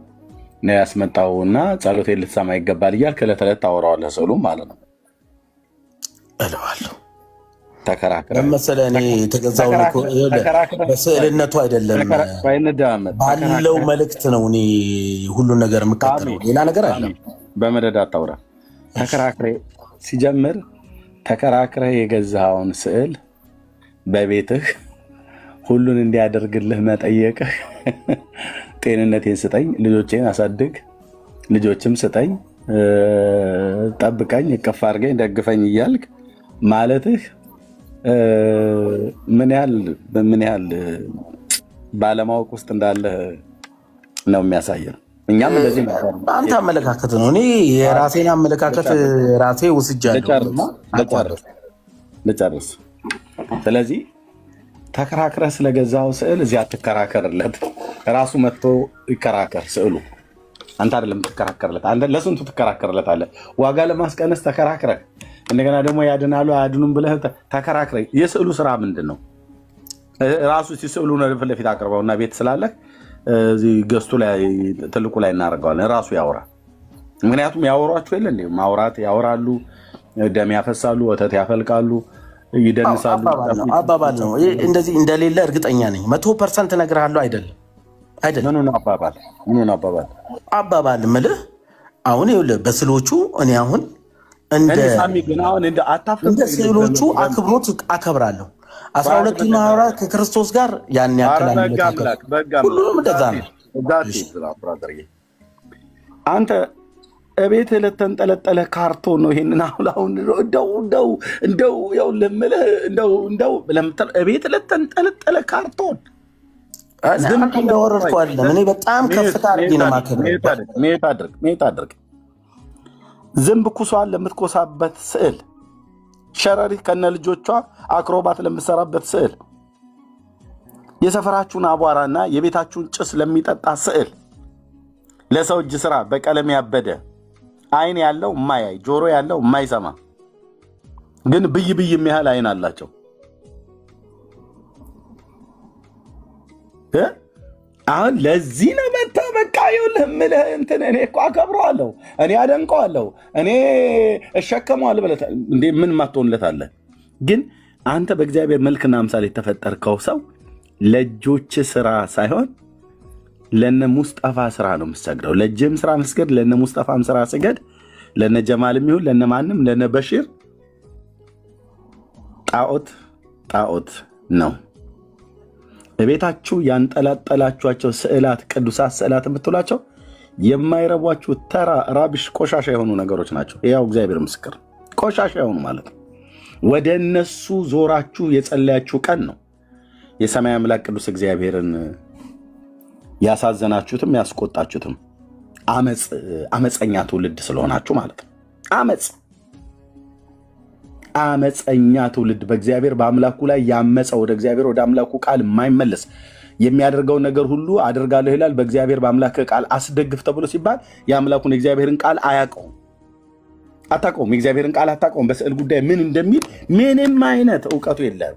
ነው ያስመጣው እና ጸሎቴን ልትሰማ ይገባል እያልክ ዕለት ዕለት ታወራዋለህ ስዕሉን ማለት ነው እለዋለሁ። ተከራክረህ መሰለህ እኔ የተገዛውን በስዕልነቱ አይደለም ባለው መልእክት ነው እኔ ሁሉን ነገር የምከተለው፣ ሌላ ነገር አይደለም። በመደዳ አታውራ። ተከራክሬ ሲጀምር ተከራክረህ የገዛኸውን ስዕል በቤትህ ሁሉን እንዲያደርግልህ መጠየቅህ ጤንነቴን ስጠኝ፣ ልጆቼን አሳድግ፣ ልጆችም ስጠኝ፣ ጠብቀኝ፣ እቅፍ አድርገኝ፣ ደግፈኝ እያልክ ማለትህ ምን ያህል ባለማወቅ ውስጥ እንዳለህ ነው የሚያሳየን። እኛም እንደዚህ አንተ አመለካከት ነው። እኔ የራሴን አመለካከት ራሴ ወስጃለሁ። ልጨርስ ስለዚህ ተከራክረህ ስለገዛው ስዕል እዚያ አትከራከርለት። ራሱ መጥቶ ይከራከር ስዕሉ። አንተ አይደለም ትከራከርለት። አንተ ለስንቱ ትከራከርለታለህ? ዋጋ ለማስቀነስ ተከራክረህ እንደገና ደግሞ ያድናሉ አያድኑም ብለህ ተከራክረህ የስዕሉ ስራ ምንድን ነው? ራሱ ስዕሉን ፊት ለፊት አቅርበውና ቤት ስላለህ እዚህ ገዝቱ ላይ ትልቁ ላይ እናደርገዋለን። ራሱ ያወራ። ምክንያቱም ያወሯችሁ የለ እንዴ? ማውራት ያወራሉ፣ ደም ያፈሳሉ፣ ወተት ያፈልቃሉ፣ ይደንሳሉ። አባባል ነው እንደዚህ እንደሌለ እርግጠኛ ነኝ። 100% እነግርሃለሁ። አይደለም ምን አባባል ምልህ አሁን ይኸውልህ በስዕሎቹ እኔ አሁን እንደ ስዕሎቹ አክብሮት አከብራለሁ። 12 ሐዋርያት ከክርስቶስ ጋር ያን ያክል ሁሉም እንደዛ ነው። አንተ እቤት ለተንጠለጠለ ካርቶን ነው። ይሄንን አሁን እንደው ያው ለምልህ እንደው እቤት ለተንጠለጠለ ካርቶን እንደወረድኩ አይደለም። እኔ በጣም ከፍታ አድርጌ ነው የማከብረው። ሜት አድርግ። ዝንብ ኩሷን ለምትኮሳበት ስዕል፣ ሸረሪት ከነ ልጆቿ አክሮባት ለምትሰራበት ስዕል፣ የሰፈራችሁን አቧራና የቤታችሁን ጭስ ለሚጠጣ ስዕል፣ ለሰው እጅ ስራ በቀለም ያበደ አይን ያለው የማያይ ጆሮ ያለው የማይሰማ ግን ብይ የሚያህል አይን አላቸው። አሁን ለዚህ ነው መጣ በቃ ይኸውልህ እምልህ እንትን እኔ እኮ አከብረዋለሁ፣ እኔ አደንቀዋለሁ፣ እኔ እሸከመዋለሁ ብለህ እንዴ ምን ማትሆንለት አለ? ግን አንተ በእግዚአብሔር መልክና አምሳል የተፈጠርከው ሰው ለእጆች ስራ ሳይሆን ለነ ሙስጠፋ ስራ ነው የምትሰግደው። ለእጅህም ስራ መስገድ፣ ለነ ሙስጠፋም ስራ ስገድ። ለነ ጀማልም ይሁን ለነ ማንም ለነ በሺር ጣዖት ነው። በቤታችሁ ያንጠላጠላችኋቸው ስዕላት፣ ቅዱሳት ስዕላት የምትሏቸው የማይረቧችሁ ተራ ራቢሽ ቆሻሻ የሆኑ ነገሮች ናቸው። ያው እግዚአብሔር ምስክር ቆሻሻ የሆኑ ማለት ነው። ወደ እነሱ ዞራችሁ የጸለያችሁ ቀን ነው የሰማይ አምላክ ቅዱስ እግዚአብሔርን ያሳዘናችሁትም ያስቆጣችሁትም አመፀኛ ትውልድ ስለሆናችሁ ማለት ነው። አመፀኛ ትውልድ በእግዚአብሔር በአምላኩ ላይ ያመፀ ወደ እግዚአብሔር ወደ አምላኩ ቃል የማይመለስ የሚያደርገውን ነገር ሁሉ አደርጋለሁ ይላል። በእግዚአብሔር በአምላክ ቃል አስደግፍ ተብሎ ሲባል የአምላኩን የእግዚአብሔርን ቃል አታውቀውም። የእግዚአብሔርን ቃል አታውቀውም። በስዕል ጉዳይ ምን እንደሚል ምንም አይነት እውቀቱ የለም።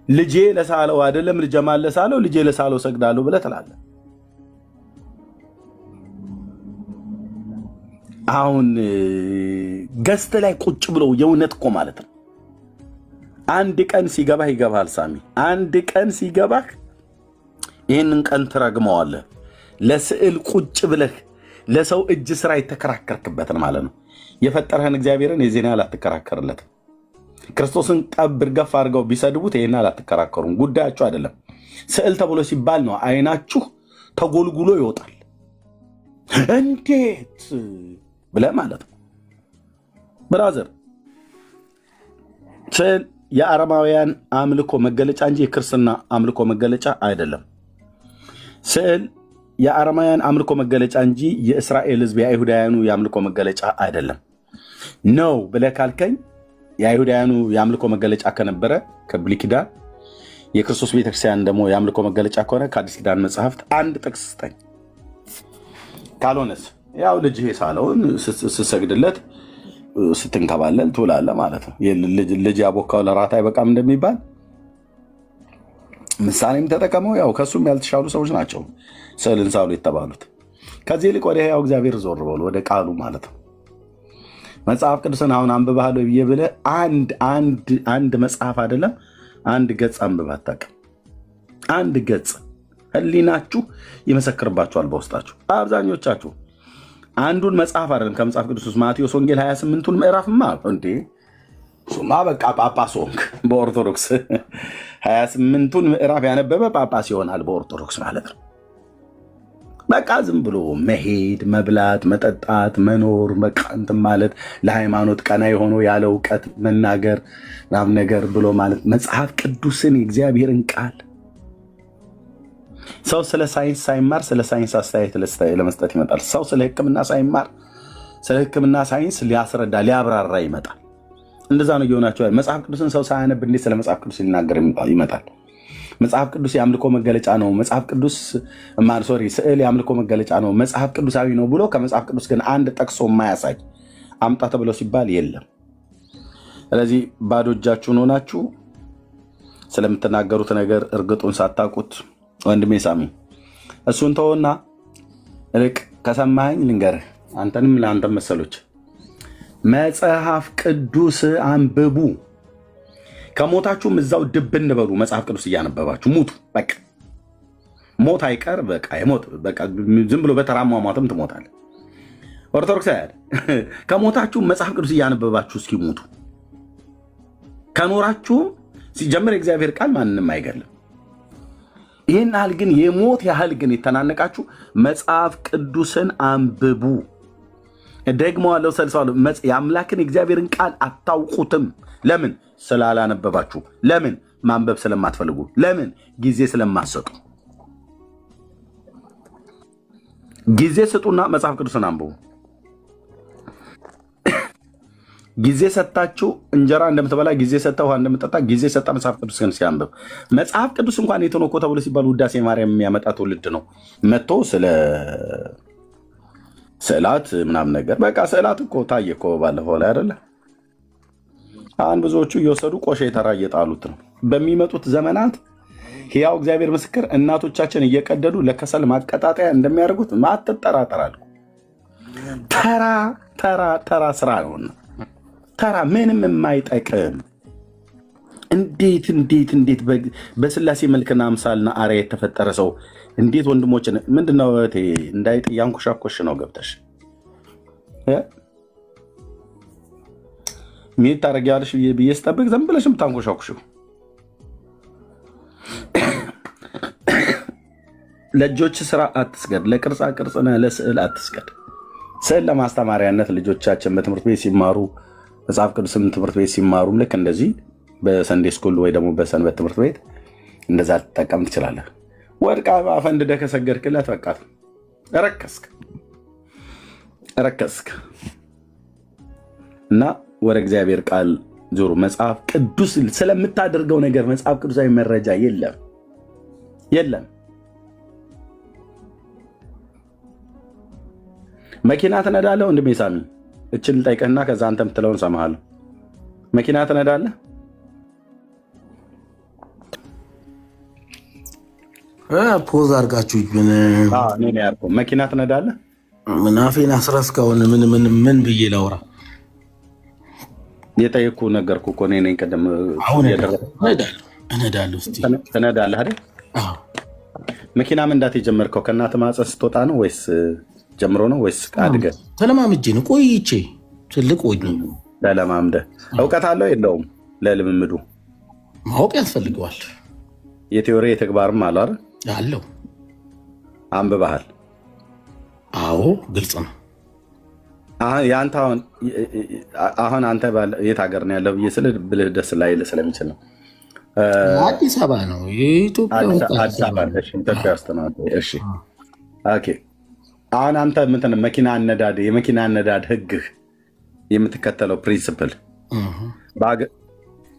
ልጄ ለሳለው አይደለም ልጀማል ለሳለው ልጄ ለሳለው ሰግዳለሁ ብለህ ትላለህ። አሁን ገስት ላይ ቁጭ ብለው የእውነት እኮ ማለት ነው። አንድ ቀን ሲገባህ ይገባሃል ሳሚ። አንድ ቀን ሲገባህ ይህንን ቀን ትረግመዋለህ። ለስዕል ቁጭ ብለህ ለሰው እጅ ስራ የተከራከርክበትን ማለት ነው። የፈጠረህን እግዚአብሔርን የዜና አትከራከርለትም። ክርስቶስን ቀብር ገፍ አድርገው ቢሰድቡት ይህን አትከራከሩም። ጉዳያችሁ አይደለም። ስዕል ተብሎ ሲባል ነው አይናችሁ ተጎልጉሎ ይወጣል። እንዴት ብለህ ማለት ነው። ብራዘር ስዕል የአረማውያን አምልኮ መገለጫ እንጂ የክርስትና አምልኮ መገለጫ አይደለም። ስዕል የአረማውያን አምልኮ መገለጫ እንጂ የእስራኤል ሕዝብ የአይሁዳውያኑ የአምልኮ መገለጫ አይደለም ነው ብለህ ካልከኝ የአይሁዳውያኑ የአምልኮ መገለጫ ከነበረ ከብሉይ ኪዳን፣ የክርስቶስ ቤተክርስቲያን ደግሞ የአምልኮ መገለጫ ከሆነ ከአዲስ ኪዳን መጽሐፍት አንድ ጥቅስ ስጠኝ። ካልሆነስ ያው ልጅህ ሳለውን ስትሰግድለት ስትንከባለል ትውላለህ ማለት ነው። ልጅ ያቦካው ለራት አይበቃም እንደሚባል ምሳሌም ተጠቀመው። ያው ከሱም ያልተሻሉ ሰዎች ናቸው ስዕልን ሳሉ የተባሉት። ከዚህ ይልቅ ወደ ሕያው እግዚአብሔር ዞር በሉ፣ ወደ ቃሉ ማለት ነው። መጽሐፍ ቅዱስን አሁን አንብባለሁ ብዬ ብለህ አንድ መጽሐፍ አይደለም አንድ ገጽ አንብበህ አታውቅም። አንድ ገጽ ህሊናችሁ ይመሰክርባችኋል በውስጣችሁ። አብዛኞቻችሁ አንዱን መጽሐፍ አይደለም ከመጽሐፍ ቅዱስ ውስጥ ማቴዎስ ወንጌል 28ቱን ምዕራፍማ እንዴ ሱማ በቃ ጳጳስ ሆንክ። በኦርቶዶክስ 28ቱን ምዕራፍ ያነበበ ጳጳስ ይሆናል በኦርቶዶክስ ማለት ነው። በቃ ዝም ብሎ መሄድ፣ መብላት፣ መጠጣት፣ መኖር በቃ እንትን ማለት ለሃይማኖት ቀና የሆነው ያለ እውቀት መናገር ምናምን ነገር ብሎ ማለት መጽሐፍ ቅዱስን የእግዚአብሔርን ቃል ሰው ስለ ሳይንስ ሳይማር ስለ ሳይንስ አስተያየት ለመስጠት ይመጣል። ሰው ስለ ሕክምና ሳይማር ስለ ሕክምና ሳይንስ ሊያስረዳ ሊያብራራ ይመጣል። እንደዛ ነው እየሆናችሁ። መጽሐፍ ቅዱስን ሰው ሳያነብ እንዴት ስለ መጽሐፍ ቅዱስ ሊናገር ይመጣል? መጽሐፍ ቅዱስ የአምልኮ መገለጫ ነው፣ መጽሐፍ ቅዱስ ስዕል የአምልኮ መገለጫ ነው፣ መጽሐፍ ቅዱሳዊ ነው ብሎ ከመጽሐፍ ቅዱስ ግን አንድ ጠቅሶ የማያሳይ አምጣ ተብለው ሲባል የለም። ስለዚህ ባዶ እጃችሁን ሆናችሁ ስለምትናገሩት ነገር እርግጡን ሳታውቁት ወንድሜ ሳሚ እሱን ተውና ልቅ ከሰማኝ ልንገርህ፣ አንተንም ለአንተም መሰሎች መጽሐፍ ቅዱስ አንብቡ። ከሞታችሁም እዛው ድብን በሉ። መጽሐፍ ቅዱስ እያነበባችሁ ሙቱ። በቃ ሞት አይቀር። በቃ የሞት በቃ ዝም ብሎ በተራሟሟትም ትሞታለህ። ኦርቶዶክስ ከሞታችሁም መጽሐፍ ቅዱስ እያነበባችሁ እስኪ ሙቱ። ከኖራችሁም ሲጀምር የእግዚአብሔር ቃል ማንንም አይገልም። ይህን ያህል ግን የሞት ያህል ግን የተናነቃችሁ መጽሐፍ ቅዱስን አንብቡ። ደግሞ አለው ሰልሳሉ የአምላክን የእግዚአብሔርን ቃል አታውቁትም። ለምን? ስላላነበባችሁ። ለምን? ማንበብ ስለማትፈልጉ። ለምን? ጊዜ ስለማትሰጡ። ጊዜ ስጡና መጽሐፍ ቅዱስን አንብቡ። ጊዜ ሰጣችሁ እንጀራ እንደምትበላ ጊዜ ሰጣ ውሃ እንደምትጠጣ ጊዜ ሰጣ መጽሐፍ ቅዱስ ግን ሲያንብብ። መጽሐፍ ቅዱስ እንኳን የት ነው እኮ ተብሎ ሲባል ውዳሴ ማርያም የሚያመጣ ትውልድ ነው መጥቶ ስለ ስዕላት ምናምን ነገር። በቃ ስዕላት እኮ ታየ እኮ ባለፈው ላይ አይደለ? አሁን ብዙዎቹ እየወሰዱ ቆሼ ተራ እየጣሉት ነው። በሚመጡት ዘመናት ሕያው እግዚአብሔር ምስክር እናቶቻችን እየቀደዱ ለከሰል ማቀጣጠያ እንደሚያደርጉት አትጠራጠራሉ። ተራ ተራ ተራ ስራ ነውና ተራ ምንም የማይጠቅም እንዴት እንዴት እንዴት በስላሴ መልክና አምሳልና አርአያ የተፈጠረ ሰው እንዴት ወንድሞችን ምንድነው እንዳይጥ ያንኮሻኮሽ ነው ገብተሽ ምን ታረጋለሽ ብዬ ስጠብቅ ዝም ብለሽ የምታንኮሻኩሽው። ለእጆች ስራ አትስገድ፣ ለቅርጻ ቅርጽና ለስዕል አትስገድ። ስዕል ለማስተማሪያነት ልጆቻችን በትምህርት ቤት ሲማሩ መጽሐፍ ቅዱስም ትምህርት ቤት ሲማሩም ልክ እንደዚህ በሰንዴ ስኩል ወይ ደግሞ በሰንበት ትምህርት ቤት እንደዛ ልትጠቀም ትችላለህ። ወድቃ አፈንድደህ ከሰገድክለት በቃ ረከስክ። እና ወደ እግዚአብሔር ቃል ዞሩ። መጽሐፍ ቅዱስ ስለምታደርገው ነገር መጽሐፍ ቅዱሳዊ መረጃ የለም። መኪና ትነዳለህ ወንድሜ ሳሚ? እችን ልጠይቅህና ከዛ አንተ የምትለውን ሰማሃለሁ። መኪና ትነዳለህ? ፖዝ አድርጋችሁ መኪና ትነዳለህ? ምናፌን አስረስከውን ምን ብዬ ላውራ? የጠየኩህ ነገርኩህ እኮ እኔ ነኝ። ቀደም እነዳለሁ። ትነዳለህ አይደል? መኪና መንዳት የጀመርከው ከእናትህ ማህፀን ስትወጣ ነው ወይስ ጀምሮ ነው ወይስ አድገህ? ተለማምጄ ነው። ቆይቼ ትልቅ ተለማምደህ። እውቀት አለው የለውም? ለልምምዱ ማወቅ ያስፈልገዋል። የቴዎሪ የተግባርም አለ አይደል? አለው። አንብበሃል? አዎ፣ ግልጽ ነው። አሁን አንተ የት ሀገር ነው ያለው ብዬ ስልህ ብልህ ደስ ላይልህ ስለሚችል ነው። አዲስ አበባ ነው። ኢትዮጵያ ውስጥ ነው። እሺ፣ ኦኬ። አሁን አንተ የመኪና አነዳድ ህግህ የምትከተለው ፕሪንስፕል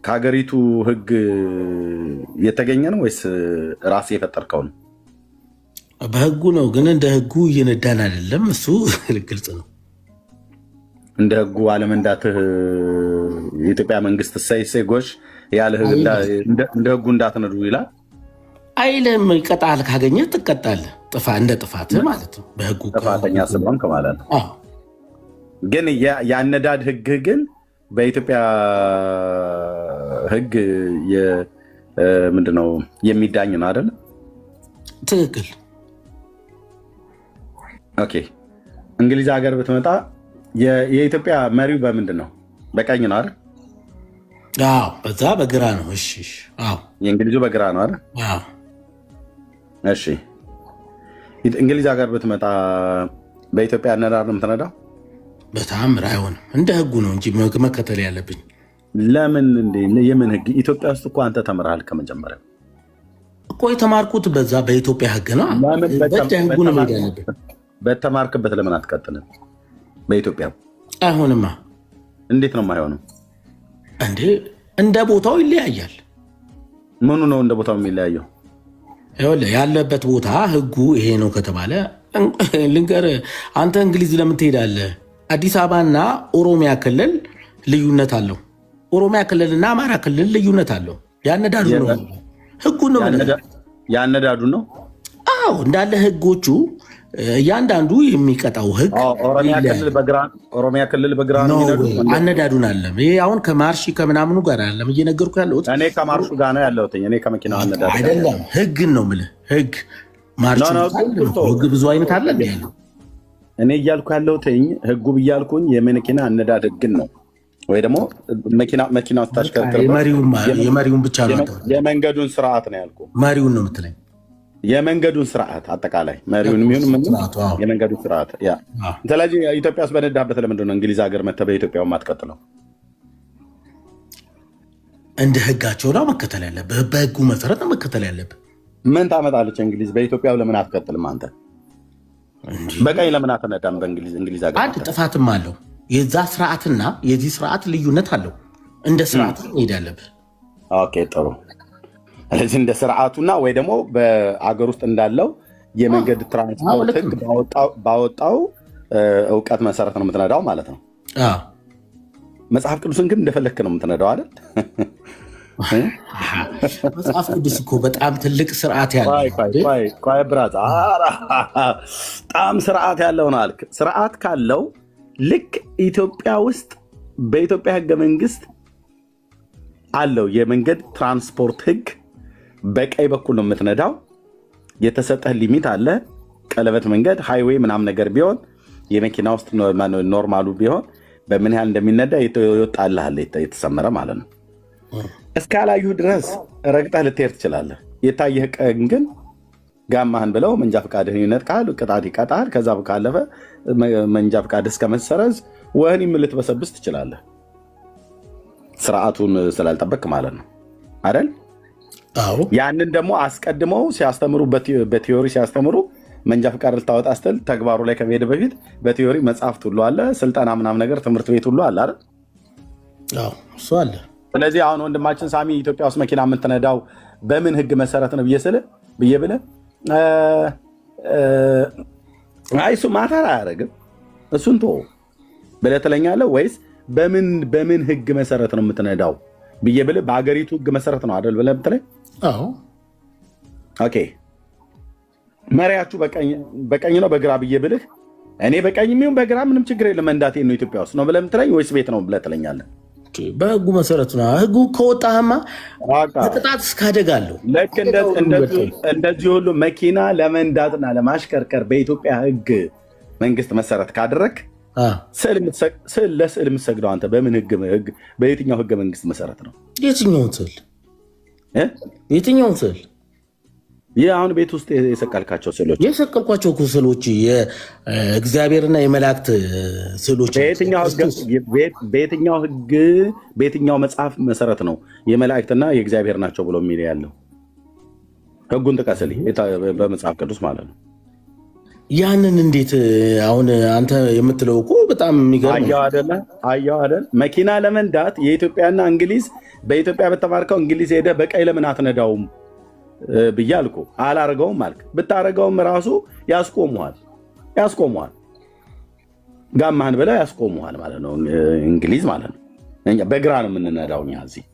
ከሀገሪቱ ህግ የተገኘ ነው ወይስ ራስ የፈጠርከው ነው? በህጉ ነው፣ ግን እንደ ህጉ እየነዳን አይደለም። እሱ ግልጽ ነው። እንደ ህጉ አለመንዳትህ የኢትዮጵያ መንግስት እሰይ ጎሽ ያለ እንደ ህጉ እንዳትነዱ ይላል አይልም። ይቀጣል። ካገኘ ትቀጣለህ። እንደ ጥፋት ማለት ነው። በህጉ ጥፋተኛ ስለሆንክ ማለት ነው። ግን የአነዳድ ህግህ ግን በኢትዮጵያ ህግ ምንድነው የሚዳኝ ነው አይደለ? ትክክል። ኦኬ። እንግሊዝ ሀገር ብትመጣ የኢትዮጵያ መሪው በምንድን ነው? በቀኝ ነው አይደል? አዎ፣ በዛ በግራ ነው። እሺ፣ አዎ፣ የእንግሊዙ በግራ ነው አይደል? አዎ። እሺ፣ እንግሊዝ ሀገር ብትመጣ በኢትዮጵያ አነዳድ ነው የምትነዳው? በተአምር አይሆንም። እንደ ህጉ ነው እንጂ መከተል ያለብኝ። ለምን የምን ህግ? ኢትዮጵያ ውስጥ እኮ አንተ ተምረሃል ከመጀመሪያ እኮ። የተማርኩት በዛ በኢትዮጵያ ህግ ነው። ህጉ ነው መሄድ ያለብኝ። በተማርክበት ለምን አትቀጥልም? በኢትዮጵያ አይሆንማ። እንዴት ነው የማይሆነው? እንዴ እንደ ቦታው ይለያያል። ምኑ ነው እንደ ቦታው የሚለያየው? ያለበት ቦታ ህጉ ይሄ ነው ከተባለ ልንገር፣ አንተ እንግሊዝ ለምን ትሄዳለህ? አዲስ አበባና ኦሮሚያ ክልል ልዩነት አለው። ኦሮሚያ ክልልና አማራ ክልል ልዩነት አለው። ያነዳዱ ነው ህጉ ነው ያነዳዱ ነው። አዎ እንዳለ ህጎቹ እያንዳንዱ የሚቀጣው ህግ ኦሮሚያ ክልል በግራ ነው አነዳዱን አለም። ይሄ አሁን ከማርሽ ከምናምኑ ጋር አለም እየነገርኩ ያለሁት እኔ ከማርሹ ጋር ነው ያለሁት። እኔ ከመኪናው አነዳዱ አይደለም ህግን ነው የምልህ። ህግ ማርሽ ህግ ብዙ አይነት አለ ያለው። እኔ እያልኩ ያለሁት ህጉ ብያልኩኝ የመኪና አነዳድ ህግን ነው ወይ ደግሞ መኪና ስታሽከርክር የመሪውን ብቻ ነው የመንገዱን ስርዓት ነው ያልኩ። መሪውን ነው የምትለኝ? የመንገዱን ስርዓት አጠቃላይ መሪውን የሚሆን የመንገዱን ስርዓት ያ። ስለዚህ ኢትዮጵያ ውስጥ በነዳበት ለምንድን ነው እንግሊዝ ሀገር መተህ በኢትዮጵያው የማትቀጥለው? እንደ ህጋቸው ነው መከተል ያለብህ። በህጉ መሰረት ነው መከተል ያለብህ። ምን ታመጣለች እንግሊዝ? በኢትዮጵያው ለምን አትቀጥልም አንተ? በቀኝ ለምን አትነዳም በእንግሊዝ ሀገር? አንድ ጥፋትም አለው። የዛ ስርዓትና የዚህ ስርዓት ልዩነት አለው። እንደ ስርዓት ሄድ ያለብህ። ኦኬ ጥሩ። ስለዚህ እንደ ስርዓቱና ወይ ደግሞ በአገር ውስጥ እንዳለው የመንገድ ትራንስፖርት ህግ ባወጣው እውቀት መሰረት ነው የምትነዳው ማለት ነው። መጽሐፍ ቅዱስን ግን እንደፈለክ ነው የምትነዳው አይደል? መጽሐፍ ቅዱስ እኮ በጣም ትልቅ ስርዓት ያለው ብራዛ በጣም ስርዓት ያለው ነው አልክ። ስርዓት ካለው ልክ ኢትዮጵያ ውስጥ በኢትዮጵያ ህገ መንግስት አለው የመንገድ ትራንስፖርት ህግ። በቀኝ በኩል ነው የምትነዳው። የተሰጠህ ሊሚት አለ። ቀለበት መንገድ ሃይዌይ ምናምን ነገር ቢሆን የመኪና ውስጥ ኖርማሉ ቢሆን በምን ያህል እንደሚነዳ ይወጣልሃል፣ የተሰመረ ማለት ነው። እስካላዩ ድረስ ረግጠህ ልትሄድ ትችላለህ። የታየህ ቀን ግን ጋማህን ብለው መንጃ ፈቃድህን ይነጥቃል፣ ቅጣት ይቀጣል። ከዛ ካለፈ መንጃ ፈቃድህ እስከመሰረዝ ወህኒም ልትበሰብስ ትችላለህ። ስርዓቱን ስላልጠበቅ ማለት ነው አይደል? ያንን ደግሞ አስቀድመው ሲያስተምሩ በቲዮሪ ሲያስተምሩ መንጃ ፈቃድ ልታወጣ ስትል ተግባሩ ላይ ከመሄድ በፊት በቲዮሪ መጽሐፍት ሁሉ አለ፣ ስልጠና ምናምን ነገር ትምህርት ቤት ሁሉ አለ አይደል? እሱ አለ። ስለዚህ አሁን ወንድማችን ሳሚ ኢትዮጵያ ውስጥ መኪና የምትነዳው በምን ህግ መሰረት ነው ብዬ ብለህ እሱ ማተር አያደርግም እሱን ተወው ብለህ ትለኛለህ ወይስ በምን ህግ መሰረት ነው የምትነዳው ብዬ ብለህ በአገሪቱ ህግ መሰረት ነው አይደል ብለህ ብትለኝ፣ ኦኬ መሪያችሁ በቀኝ ነው በግራ ብዬ ብልህ እኔ በቀኝ የሚሆን በግራ ምንም ችግር የለም መንዳቴ ነው ኢትዮጵያ ውስጥ ነው ብለህ የምትለኝ ወይስ ቤት ነው ብለህ ትለኛለህ? በህጉ መሰረት ነው። ህጉ ከወጣህማ ቅጣት እስከ አደጋ አለው። ልክ እንደዚህ ሁሉ መኪና ለመንዳትና ለማሽከርከር በኢትዮጵያ ህግ መንግስት መሰረት ካደረግ ለስዕል የምትሰግደው አንተ በምን ህግ በየትኛው ህገ መንግስት መሰረት ነው? የትኛውን ስዕል? ይህ አሁን ቤት ውስጥ የሰቀልካቸው ስዕሎች የሰቀልኳቸው ስዕሎች የእግዚአብሔርና የመላእክት ስዕሎች በየትኛው ህግ በየትኛው መጽሐፍ መሰረት ነው የመላእክትና የእግዚአብሔር ናቸው ብሎ የሚል ያለው? ህጉን ጥቀስልኝ በመጽሐፍ ቅዱስ ማለት ነው። ያንን እንዴት አሁን አንተ የምትለው እኮ በጣም የሚገርም አየው አይደል? መኪና ለመንዳት የኢትዮጵያና እንግሊዝ በኢትዮጵያ በተማርከው እንግሊዝ ሄደ በቀኝ ለምን አትነዳውም ብዬ አልኩ። አላረገውም አልክ። ብታረገውም ራሱ ያስቆሙሃል። ጋማህን ብለው ያስቆሙሃል ማለት ነው እንግሊዝ ማለት ነው። በግራ ነው የምንነዳው እኛ እዚህ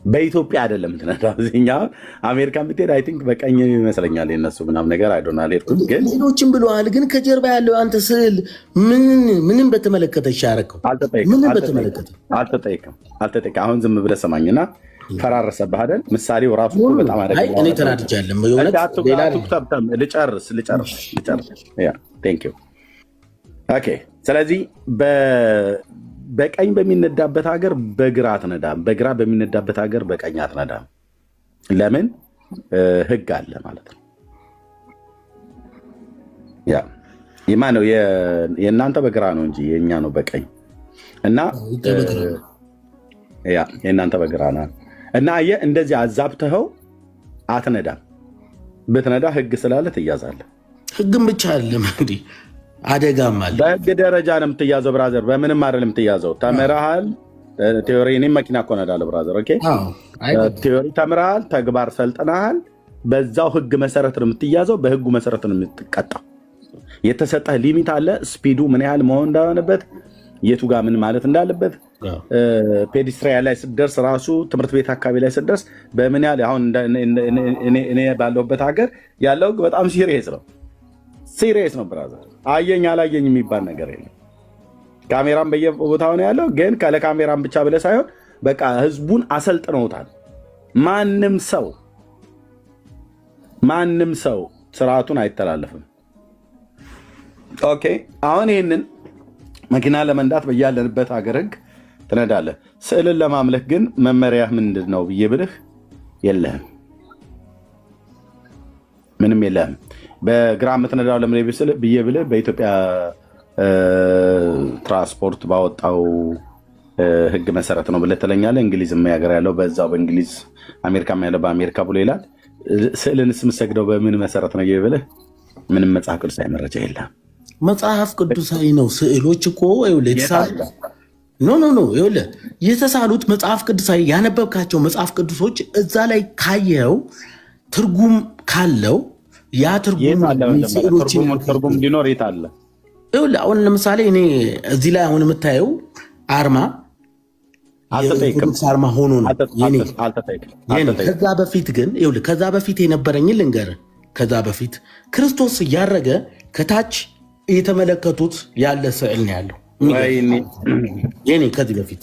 በኢትዮጵያ አይደለም የምትነዳው። እዚህኛ አሜሪካን ብትሄድ አይ ቲንክ በቀኝ ይመስለኛል የነሱ ምናምን ነገር አይዶናል ሄድኩም። ግን ሌሎችም ብለዋል። ግን ከጀርባ ያለው አንተ ስዕል ምንም በተመለከተ ይሻረከው ምንም በተመለከተ አልተጠይቅም። አሁን ዝም ብለህ ሰማኝና ፈራረሰብህ አይደል? ምሳሌው ራሱ በጣም አደጋ። እኔ ተናድጃለሁ። ልጨርስ። ኦኬ። ስለዚህ በቀኝ በሚነዳበት ሀገር በግራ አትነዳም፣ በግራ በሚነዳበት ሀገር በቀኝ አትነዳም። ለምን? ህግ አለ ማለት ነው። ነው የእናንተ በግራ ነው እንጂ የእኛ ነው በቀኝ እና የእናንተ በግራ ነው እና እንደዚህ አዛብተኸው አትነዳም። ብትነዳ ህግ ስላለ ትያዛለህ። ህግም ብቻ አይደለም እንግዲህ አደጋም አለ። በህግ ደረጃ ነው የምትያዘው ብራዘር፣ በምንም አይደለም የምትያዘው። ተምረሃል፣ ቲዮሪ እኔም መኪና እኮ ነዳለሁ ብራዘር። ኦኬ ቲዮሪ ተምረሃል፣ ተግባር ሰልጥነሃል። በዛው ህግ መሰረት ነው የምትያዘው፣ በህጉ መሰረት ነው የምትቀጣው። የተሰጠህ ሊሚት አለ፣ ስፒዱ ምን ያህል መሆን እንዳለበት፣ የቱ ጋር ምን ማለት እንዳለበት። ፔዲስትሪያ ላይ ስትደርስ ራሱ ትምህርት ቤት አካባቢ ላይ ስትደርስ በምን ያህል አሁን እኔ ባለሁበት ሀገር ያለው ህግ በጣም ሲሪየስ ነው ብራዘር። አየኝ አላየኝ የሚባል ነገር የለም። ካሜራም በየቦታው ነው ያለው። ግን ካለ ካሜራም ብቻ ብለህ ሳይሆን በቃ ህዝቡን አሰልጥነውታል። ማንም ሰው ስርዓቱን አይተላለፍም። ኦኬ አሁን ይህንን መኪና ለመንዳት በያለንበት ሀገር ህግ ትነዳለህ። ስዕልን ለማምለክ ግን መመሪያ ምንድን ነው ብዬ ብልህ የለህም፣ ምንም የለህም። በግራ የምትነዳው ለምን ብዬ ብልህ በኢትዮጵያ ትራንስፖርት ባወጣው ህግ መሰረት ነው ብለህ ትለኛለህ። እንግሊዝ ሀገር ያለው በዛው በእንግሊዝ፣ አሜሪካም ያለው በአሜሪካ ብሎ ይላል። ስዕልንስ የምትሰግደው በምን መሰረት ነው ብለህ ምንም መጽሐፍ ቅዱሳዊ መረጃ የለም። መጽሐፍ ቅዱሳዊ ነው። ስዕሎች እኮ የተሳሉት መጽሐፍ ቅዱሳዊ ያነበብካቸው መጽሐፍ ቅዱሶች እዛ ላይ ካየው ትርጉም ካለው ያ ትርጉም ሊኖር የት አለ? አሁን ለምሳሌ እኔ እዚህ ላይ አሁን የምታየው አርማ አርማ ሆኖ ነው። ከዛ በፊት የነበረኝን ልንገርህ። ከዛ በፊት ክርስቶስ እያረገ ከታች እየተመለከቱት ያለ ስዕል ነው ያለው። የኔ ከዚህ በፊት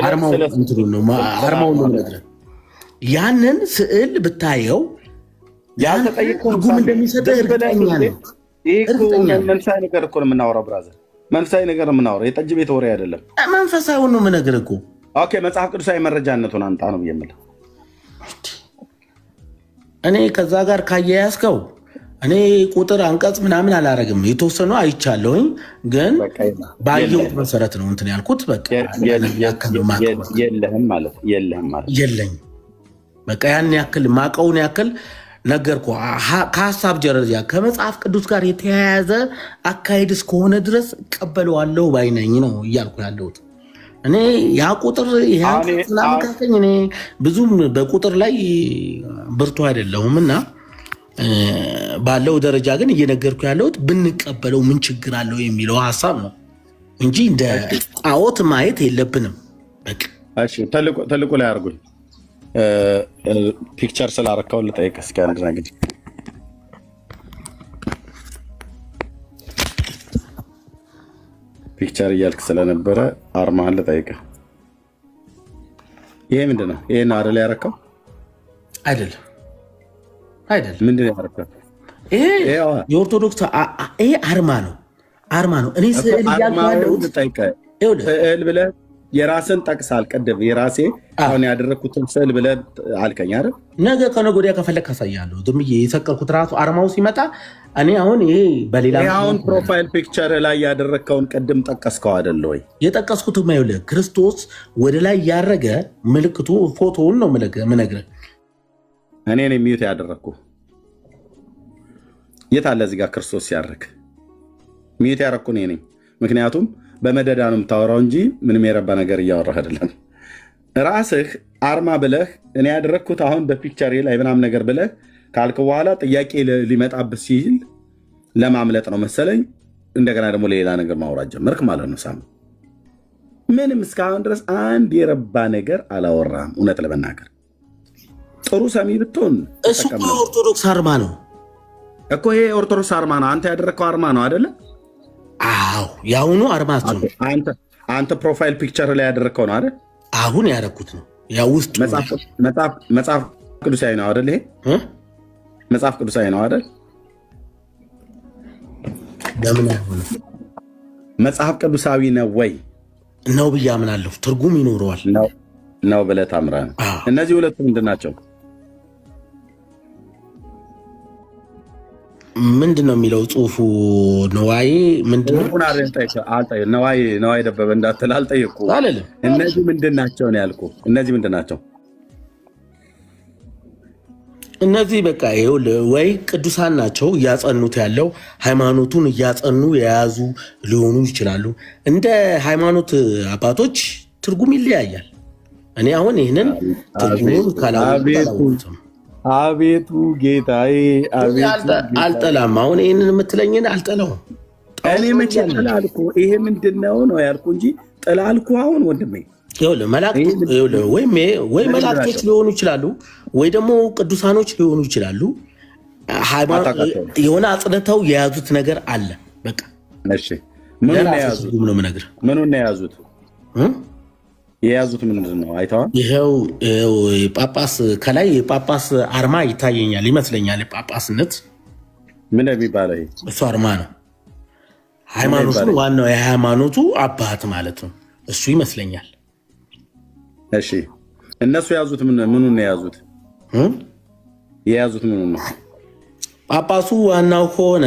አርማውን ነው የምነግርህ። ያንን ስዕል ብታየው ትርጉም እንደሚሰጥህ እርግጠኛ ነው። መንፈሳዊ ነገር እኮ ነው የምናወራው ብራዘር፣ መንፈሳዊ ነገር ነው የምናወራው። የጠጅ ቤት ወሬ አይደለም። መንፈሳዊ ነው የምነግርህ እኮ። መጽሐፍ ቅዱሳዊ መረጃነቱን አንጣ ነው የምልህ። እኔ ከዛ ጋር ካያያዝከው እኔ ቁጥር አንቀጽ ምናምን አላረግም። የተወሰኑ አይቻለሁኝ፣ ግን ባየሁት መሰረት ነው እንትን ያልኩት። የለኝ በቃ ያን ያክል ማቀውን ያክል ነገርኩ። ከሀሳብ ደረጃ ከመጽሐፍ ቅዱስ ጋር የተያያዘ አካሄድ እስከሆነ ድረስ እቀበለዋለሁ ባይነኝ ነው እያልኩ ያለሁት። እኔ ያ ቁጥር ስላመካከኝ እኔ ብዙም በቁጥር ላይ ብርቱ አይደለሁም እና ባለው ደረጃ ግን እየነገርኩ ያለሁት ብንቀበለው ምን ችግር አለው የሚለው ሀሳብ ነው እንጂ እንደ ጣዖት ማየት የለብንም። ትልቁ ላይ አድርጉኝ። ፒክቸር ስላረካው ልጠይቅ እስኪ አንድ ነገር። ፒክቸር እያልክ ስለነበረ አርማህን ልጠይቅ። ይሄ ምንድን ነው? ይሄ ነው አይደል ያረካው? አይደለም። ምንድን ነው ያረካው? ይሄ የኦርቶዶክስ ይሄ አርማ ነው። እኔ ስዕል እያልኩ ያለሁት ስዕል ብለህ የራስን ጠቅሳል። ቅድም የራሴ አሁን ያደረግኩትን ስዕል ብለህ አልከኝ አይደል? ነገ ከነገ ወዲያ ከፈለግ ካሳያለሁ። ዝም ብዬ የሰቀልኩት ራሱ አርማው ሲመጣ እኔ አሁን ይሄ በሌላ አሁን ፕሮፋይል ፒክቸር ላይ ያደረግከውን ቅድም ጠቀስከው አይደለ ወይ? የጠቀስኩት ይኸውልህ ክርስቶስ ወደ ላይ ያረገ ምልክቱ ፎቶውን ነው የምነግርህ። እኔ ነኝ ሚዩት ያደረግኩ። የት አለ እዚህ ጋር ክርስቶስ ሲያርግ ሚዩት ያደረግኩ እኔ ነኝ። ምክንያቱም በመደዳ ነው የምታወራው እንጂ ምንም የረባ ነገር እያወራህ አይደለም። ራስህ አርማ ብለህ እኔ ያደረግኩት አሁን በፒክቸር ላይ ምናምን ነገር ብለህ ካልክ በኋላ ጥያቄ ሊመጣብህ ሲል ለማምለጥ ነው መሰለኝ። እንደገና ደግሞ ሌላ ነገር ማውራት ጀመርክ ማለት ነው። ሳም ምንም እስካሁን ድረስ አንድ የረባ ነገር አላወራም። እውነት ለመናገር ጥሩ ሰሚ ብትሆን እሱ ኦርቶዶክስ አርማ ነው እኮ። ይሄ ኦርቶዶክስ አርማ ነው። አንተ ያደረግከው አርማ ነው አይደለ? አዎ የአሁኑ አርማቸው ነው። አንተ ፕሮፋይል ፒክቸር ላይ ያደረግከው ነው አይደል? አሁን ያደረኩት ነው። ያው ውስጥ መጽሐፍ ቅዱሳዊ ነው አይደል? ይሄ መጽሐፍ ቅዱሳዊ ነው አይደል? ለምን አይሆንም? መጽሐፍ ቅዱሳዊ ነው ወይ ነው ብዬ አምናለሁ። ትርጉም ይኖረዋል ነው ብለህ ታምራለህ። እነዚህ ሁለቱ ምንድን ናቸው? ምንድን ነው የሚለው ጽሁፉ? ነዋይ ምንድን ነው? ነዋይ ደበበ እንዳትል አልጠየቅኩህ። እነዚህ ምንድን ናቸው ነው ያልኩህ። እነዚህ ምንድን ናቸው? እነዚህ በቃ ወይ ቅዱሳን ናቸው እያጸኑት ያለው ሃይማኖቱን እያጸኑ የያዙ ሊሆኑ ይችላሉ። እንደ ሃይማኖት አባቶች ትርጉም ይለያያል። እኔ አሁን ይህንን ትርጉሙን ካላወቅሁትም አቤቱ ጌታዬ አልጠላም። አሁን ይህንን የምትለኝን አልጠላውም። እኔ መቼ ጥላልኩ? ይሄ ምንድን ነው ያልኩ እንጂ ጥላልኩ። አሁን ወንድሜ ወይ መላእክቶች ሊሆኑ ይችላሉ፣ ወይ ደግሞ ቅዱሳኖች ሊሆኑ ይችላሉ። የሆነ አጽንተው የያዙት ነገር አለ። በቃ ምኑን ነው የያዙት? የያዙት ምንድን ነው? አይተዋል። ይኸው ጳጳስ ከላይ የጳጳስ አርማ ይታየኛል ይመስለኛል። የጳጳስነት ምን የሚባለው እሱ አርማ ነው። ሃይማኖቱን ዋናው የሃይማኖቱ አባት ማለት ነው እሱ ይመስለኛል። እሺ እነሱ የያዙት ምኑን ነው የያዙት? የያዙት ምኑን ነው? ጳጳሱ ዋናው ከሆነ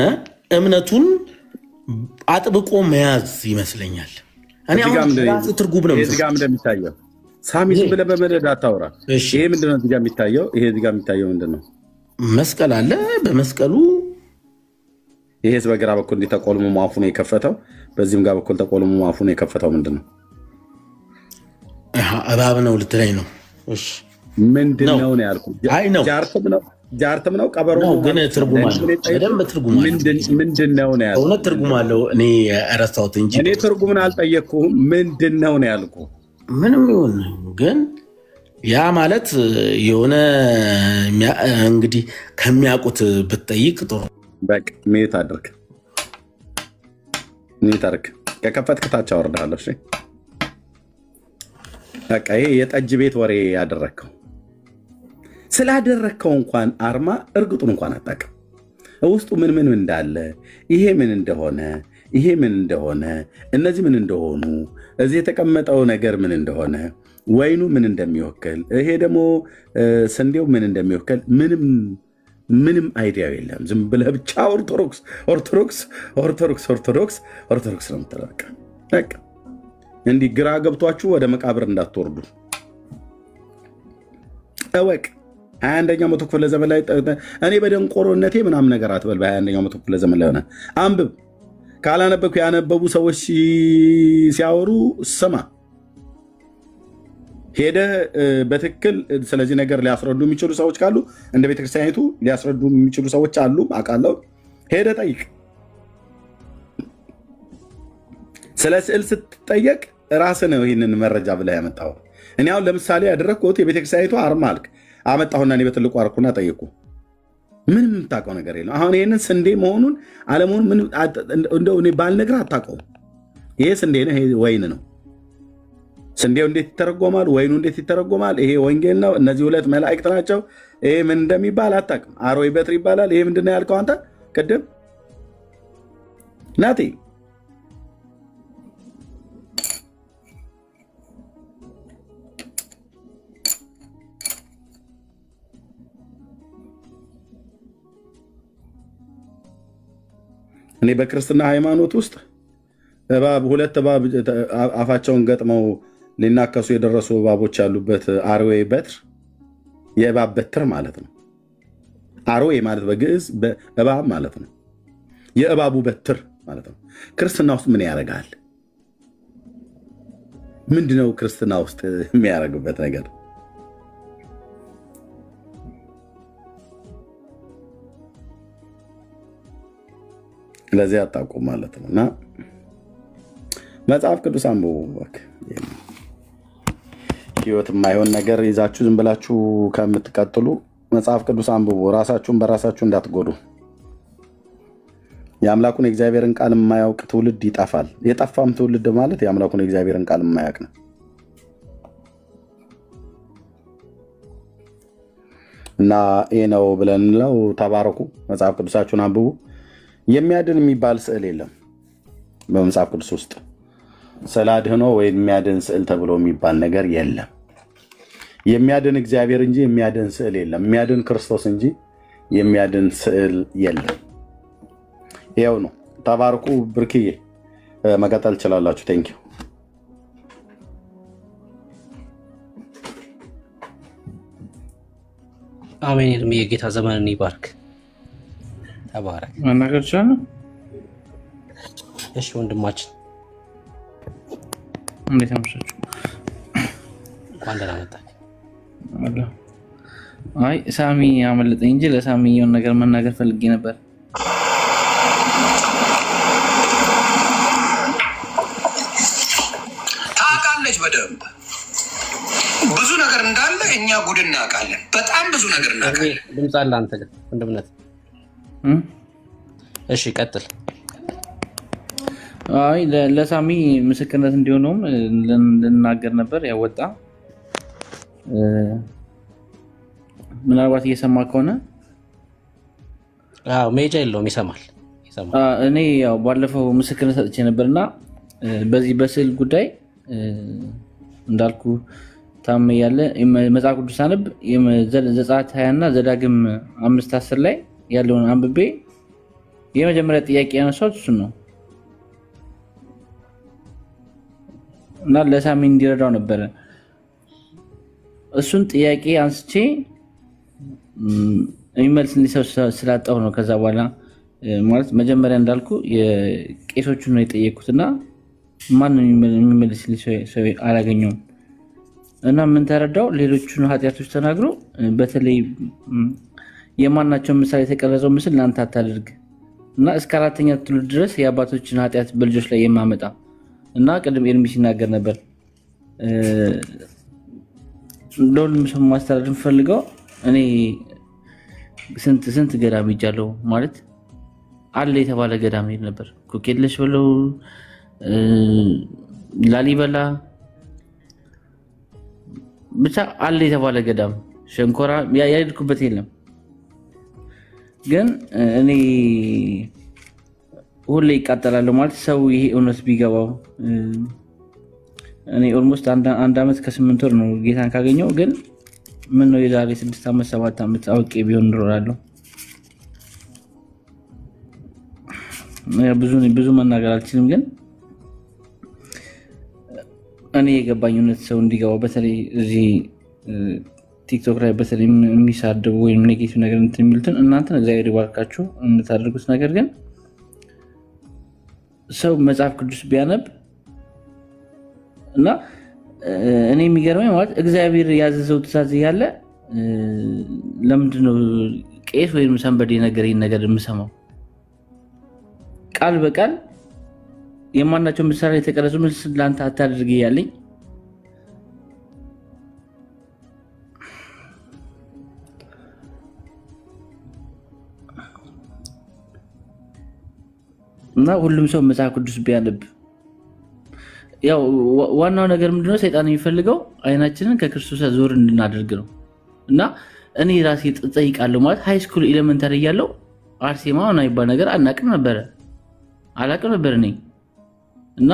እምነቱን አጥብቆ መያዝ ይመስለኛል። እኔ አሁን ትርጉም ነው እዚህ ጋር እንደሚታየው ሳሚ ዝም ብለህ በመደዳ አታውራ። ይሄ ምንድን ነው እዚህ ጋር የሚታየው? ይሄ እዚህ ጋር የሚታየው ምንድን ነው? መስቀል አለ። በመስቀሉ ይሄስ በግራ በኩል እንዲህ ተቆልሞ አፉ ነው የከፈተው፣ በዚህም ጋር በኩል ተቆልሞ አፉ ነው የከፈተው ምንድን ነው? እባብ ነው ልትለኝ ነው? እሺ ምንድን ነው ያልኩት? ጃርትም ነው ቀበሮ ነው፣ ግን ትርጉም አለው። በደንብ ትርጉም አለው። ምንድን ነው ያልኩት? እውነት ትርጉም አለው። እኔ እረሳሁት እንጂ እኔ ትርጉምን አልጠየቅኩህም። ምንድን ነው ያልኩህ? ምንም ይሁን ግን ያ ማለት የሆነ እንግዲህ ከሚያውቁት ብትጠይቅ ጥሩ። በቃ ሜት አድርግ ከከፈትክ ታች አወርድሃለሁ። እሺ በቃ ይሄ የጠጅ ቤት ወሬ ያደረግከው ስላደረግከው እንኳን አርማ እርግጡን እንኳን አታውቅም። ውስጡ ምን እንዳለ፣ ይሄ ምን እንደሆነ፣ እነዚህ ምን እንደሆኑ፣ እዚህ የተቀመጠው ነገር ምን እንደሆነ፣ ወይኑ ምን እንደሚወክል፣ ይሄ ደግሞ ስንዴው ምን እንደሚወክል ምንም አይዲያው የለም። ዝም ብለህ ብቻ ኦርቶዶክስ ነው የምትለው። በቃ እንዲህ ግራ ገብቷችሁ ወደ መቃብር እንዳትወርዱ እወቅ። 21ኛው መቶ ክፍለ ዘመን ላይ እኔ በደንቆሮነቴ ምናምን ነገር አትበል። በ21ኛው መቶ ክፍለ ዘመን ላይ ሆነ አንብብ። ካላነበብኩ ያነበቡ ሰዎች ሲያወሩ ስማ። ሄደህ በትክክል ስለዚህ ነገር ሊያስረዱ የሚችሉ ሰዎች ካሉ እንደ ቤተክርስቲያኒቱ ሊያስረዱ የሚችሉ ሰዎች አሉ አውቃለሁ። ሄደህ ጠይቅ። ስለ ስዕል ስትጠየቅ ራስህ ነው ይህንን መረጃ ብለህ ያመጣው። እኔ አሁን ለምሳሌ ያደረግኩት የቤተክርስቲያኒቱ አርማ አልክ አመጣሁና እኔ በትልቁ አርኩና ጠየቁ። ምንም የምታውቀው ነገር የለም። አሁን ይህንን ስንዴ መሆኑን አለመሆኑን እንደው እኔ ባልነግርህ አታውቀውም። ይሄ ስንዴ ነው፣ ይሄ ወይን ነው። ስንዴው እንዴት ይተረጎማል? ወይኑ እንዴት ይተረጎማል? ይሄ ወንጌል ነው። እነዚህ ሁለት መላእክት ናቸው። ይሄ ምን እንደሚባል አታውቅም። አሮይ በትር ይባላል። ይሄ ምንድን ነው ያልከው አንተ ቅድም? ናቲ እኔ በክርስትና ሃይማኖት ውስጥ ሁለት እባብ አፋቸውን ገጥመው ሊናከሱ የደረሱ እባቦች ያሉበት አርዌ በትር የእባብ በትር ማለት ነው። አርዌ ማለት በግዕዝ እባብ ማለት ነው። የእባቡ በትር ማለት ነው። ክርስትና ውስጥ ምን ያደርጋል? ምንድነው ክርስትና ውስጥ የሚያደርግበት ነገር? ለዚህ አታውቁም ማለት ነው። እና መጽሐፍ ቅዱስ አንብቡ። ህይወት የማይሆን ነገር ይዛችሁ ዝም ብላችሁ ከምትቀጥሉ መጽሐፍ ቅዱስ አንብቡ። ራሳችሁን በራሳችሁ እንዳትጎዱ። የአምላኩን የእግዚአብሔርን ቃል የማያውቅ ትውልድ ይጠፋል። የጠፋም ትውልድ ማለት የአምላኩን የእግዚአብሔርን ቃል የማያውቅ ነው። እና ይህ ነው ብለን እንለው። ተባረኩ። መጽሐፍ ቅዱሳችሁን አንብቡ። የሚያድን የሚባል ስዕል የለም በመጽሐፍ ቅዱስ ውስጥ። ስዕል አድህኖ ወይ የሚያድን ስዕል ተብሎ የሚባል ነገር የለም። የሚያድን እግዚአብሔር እንጂ የሚያድን ስዕል የለም። የሚያድን ክርስቶስ እንጂ የሚያድን ስዕል የለም። ይኸው ነው። ተባርኩ። ብርክዬ መቀጠል ትችላላችሁ። ቴንኪው። አሜን። እድሜ የጌታ ዘመንን ይባርክ። ተባረክ። መናገር ይችላል። እሺ ወንድማችን እንዴት አመሻችሁ? እንኳን ደህና መጣህ። አይ ሳሚ አመለጠኝ እንጂ ለሳሚ የሆነ ነገር መናገር ፈልጌ ነበር። ታውቃለች በደንብ ብዙ ነገር እንዳለ እኛ ጉድ እናውቃለን። በጣም ብዙ ነገር እናውቃለን። ድምፅ አለ አንተ ግን ወንድምነት። እሺ ቀጥል። አይ ለሳሚ ምስክርነት እንዲሆነውም ልናገር ነበር ያወጣ ምናልባት እየሰማ ከሆነ ሜጃ የለውም ይሰማል። እኔ ያው ባለፈው ምስክርነት ሰጥቼ ነበርና በዚህ በስዕል ጉዳይ እንዳልኩ ታም ያለ መጽሐፍ ቅዱስ አነብ ዘጸአት 20 እና ዘዳግም 5:10 ላይ ያለውን አንብቤ የመጀመሪያ ጥያቄ ያነሳሁት እሱን ነው እና ለሳሚ እንዲረዳው ነበረ። እሱን ጥያቄ አንስቼ የሚመልስልኝ ሰው ስላጣሁ ነው። ከዛ በኋላ ማለት መጀመሪያ እንዳልኩ የቄሶቹን ነው የጠየኩትና ማንም የሚመልስልኝ ሰው አላገኘውም እና ምን ተረዳው፣ ሌሎቹን ኃጢአቶች ተናግሮ በተለይ የማናቸውን ምሳሌ የተቀረጸው ምስል ለአንተ አታድርግ እና እስከ 4ኛ ትውልድ ድረስ የአባቶችን ኃጢአት በልጆች ላይ የማመጣ እና ቅድም ኤርሚ ሲናገር ነበር ለሁሉም ሰው ማስተላለፍ ፈልገው እኔ ስንት ገዳም ሄጃለሁ ማለት አለ የተባለ ገዳም ሄድ ነበር። ኮኬለሽ ብለው ላሊበላ ብቻ አለ የተባለ ገዳም ሸንኮራ ያልኩበት የለም። ግን እኔ ሁሌ ይቃጠላለሁ ማለት ሰው ይሄ እውነት ቢገባው እኔ ኦልሞስት 1 ዓመት ከ8 ወር ነው ጌታን ካገኘው። ግን ምን ነው የዛሬ 6 ዓመት 7 ዓመት አውቄ ቢሆን እኖራለሁ። ብዙ መናገር አልችልም። ግን እኔ የገባኝ እውነት ሰው እንዲገባው በተለይ እዚህ ቲክቶክ ላይ በተለይ የሚሳደቡ ወይም ኔጌቲቭ ነገር የሚሉትን እናንተን እግዚአብሔር ይባርካችሁ እንታደርጉት። ነገር ግን ሰው መጽሐፍ ቅዱስ ቢያነብ እና እኔ የሚገርመኝ ማለት እግዚአብሔር ያዘዘው ትእዛዝ እያለ ለምንድነው ቄስ ወይም ሰንበዴ ነገር የምሰማው? ቃል በቃል የማናቸው ምሳሌ የተቀረጹ ምስል ለአንተ አታድርግ እያለኝ እና ሁሉም ሰው መጽሐፍ ቅዱስ ቢያነብ ያው ዋናው ነገር ምንድነው ሰይጣን የሚፈልገው አይናችንን ከክርስቶስ ዞር እንድናደርግ ነው። እና እኔ ራሴ ጠይቃለሁ ማለት ሃይ ስኩል ኤሌመንታሪ ያለው አርሴማ እና ይባል ነገር አላቅም ነበር እኔ እና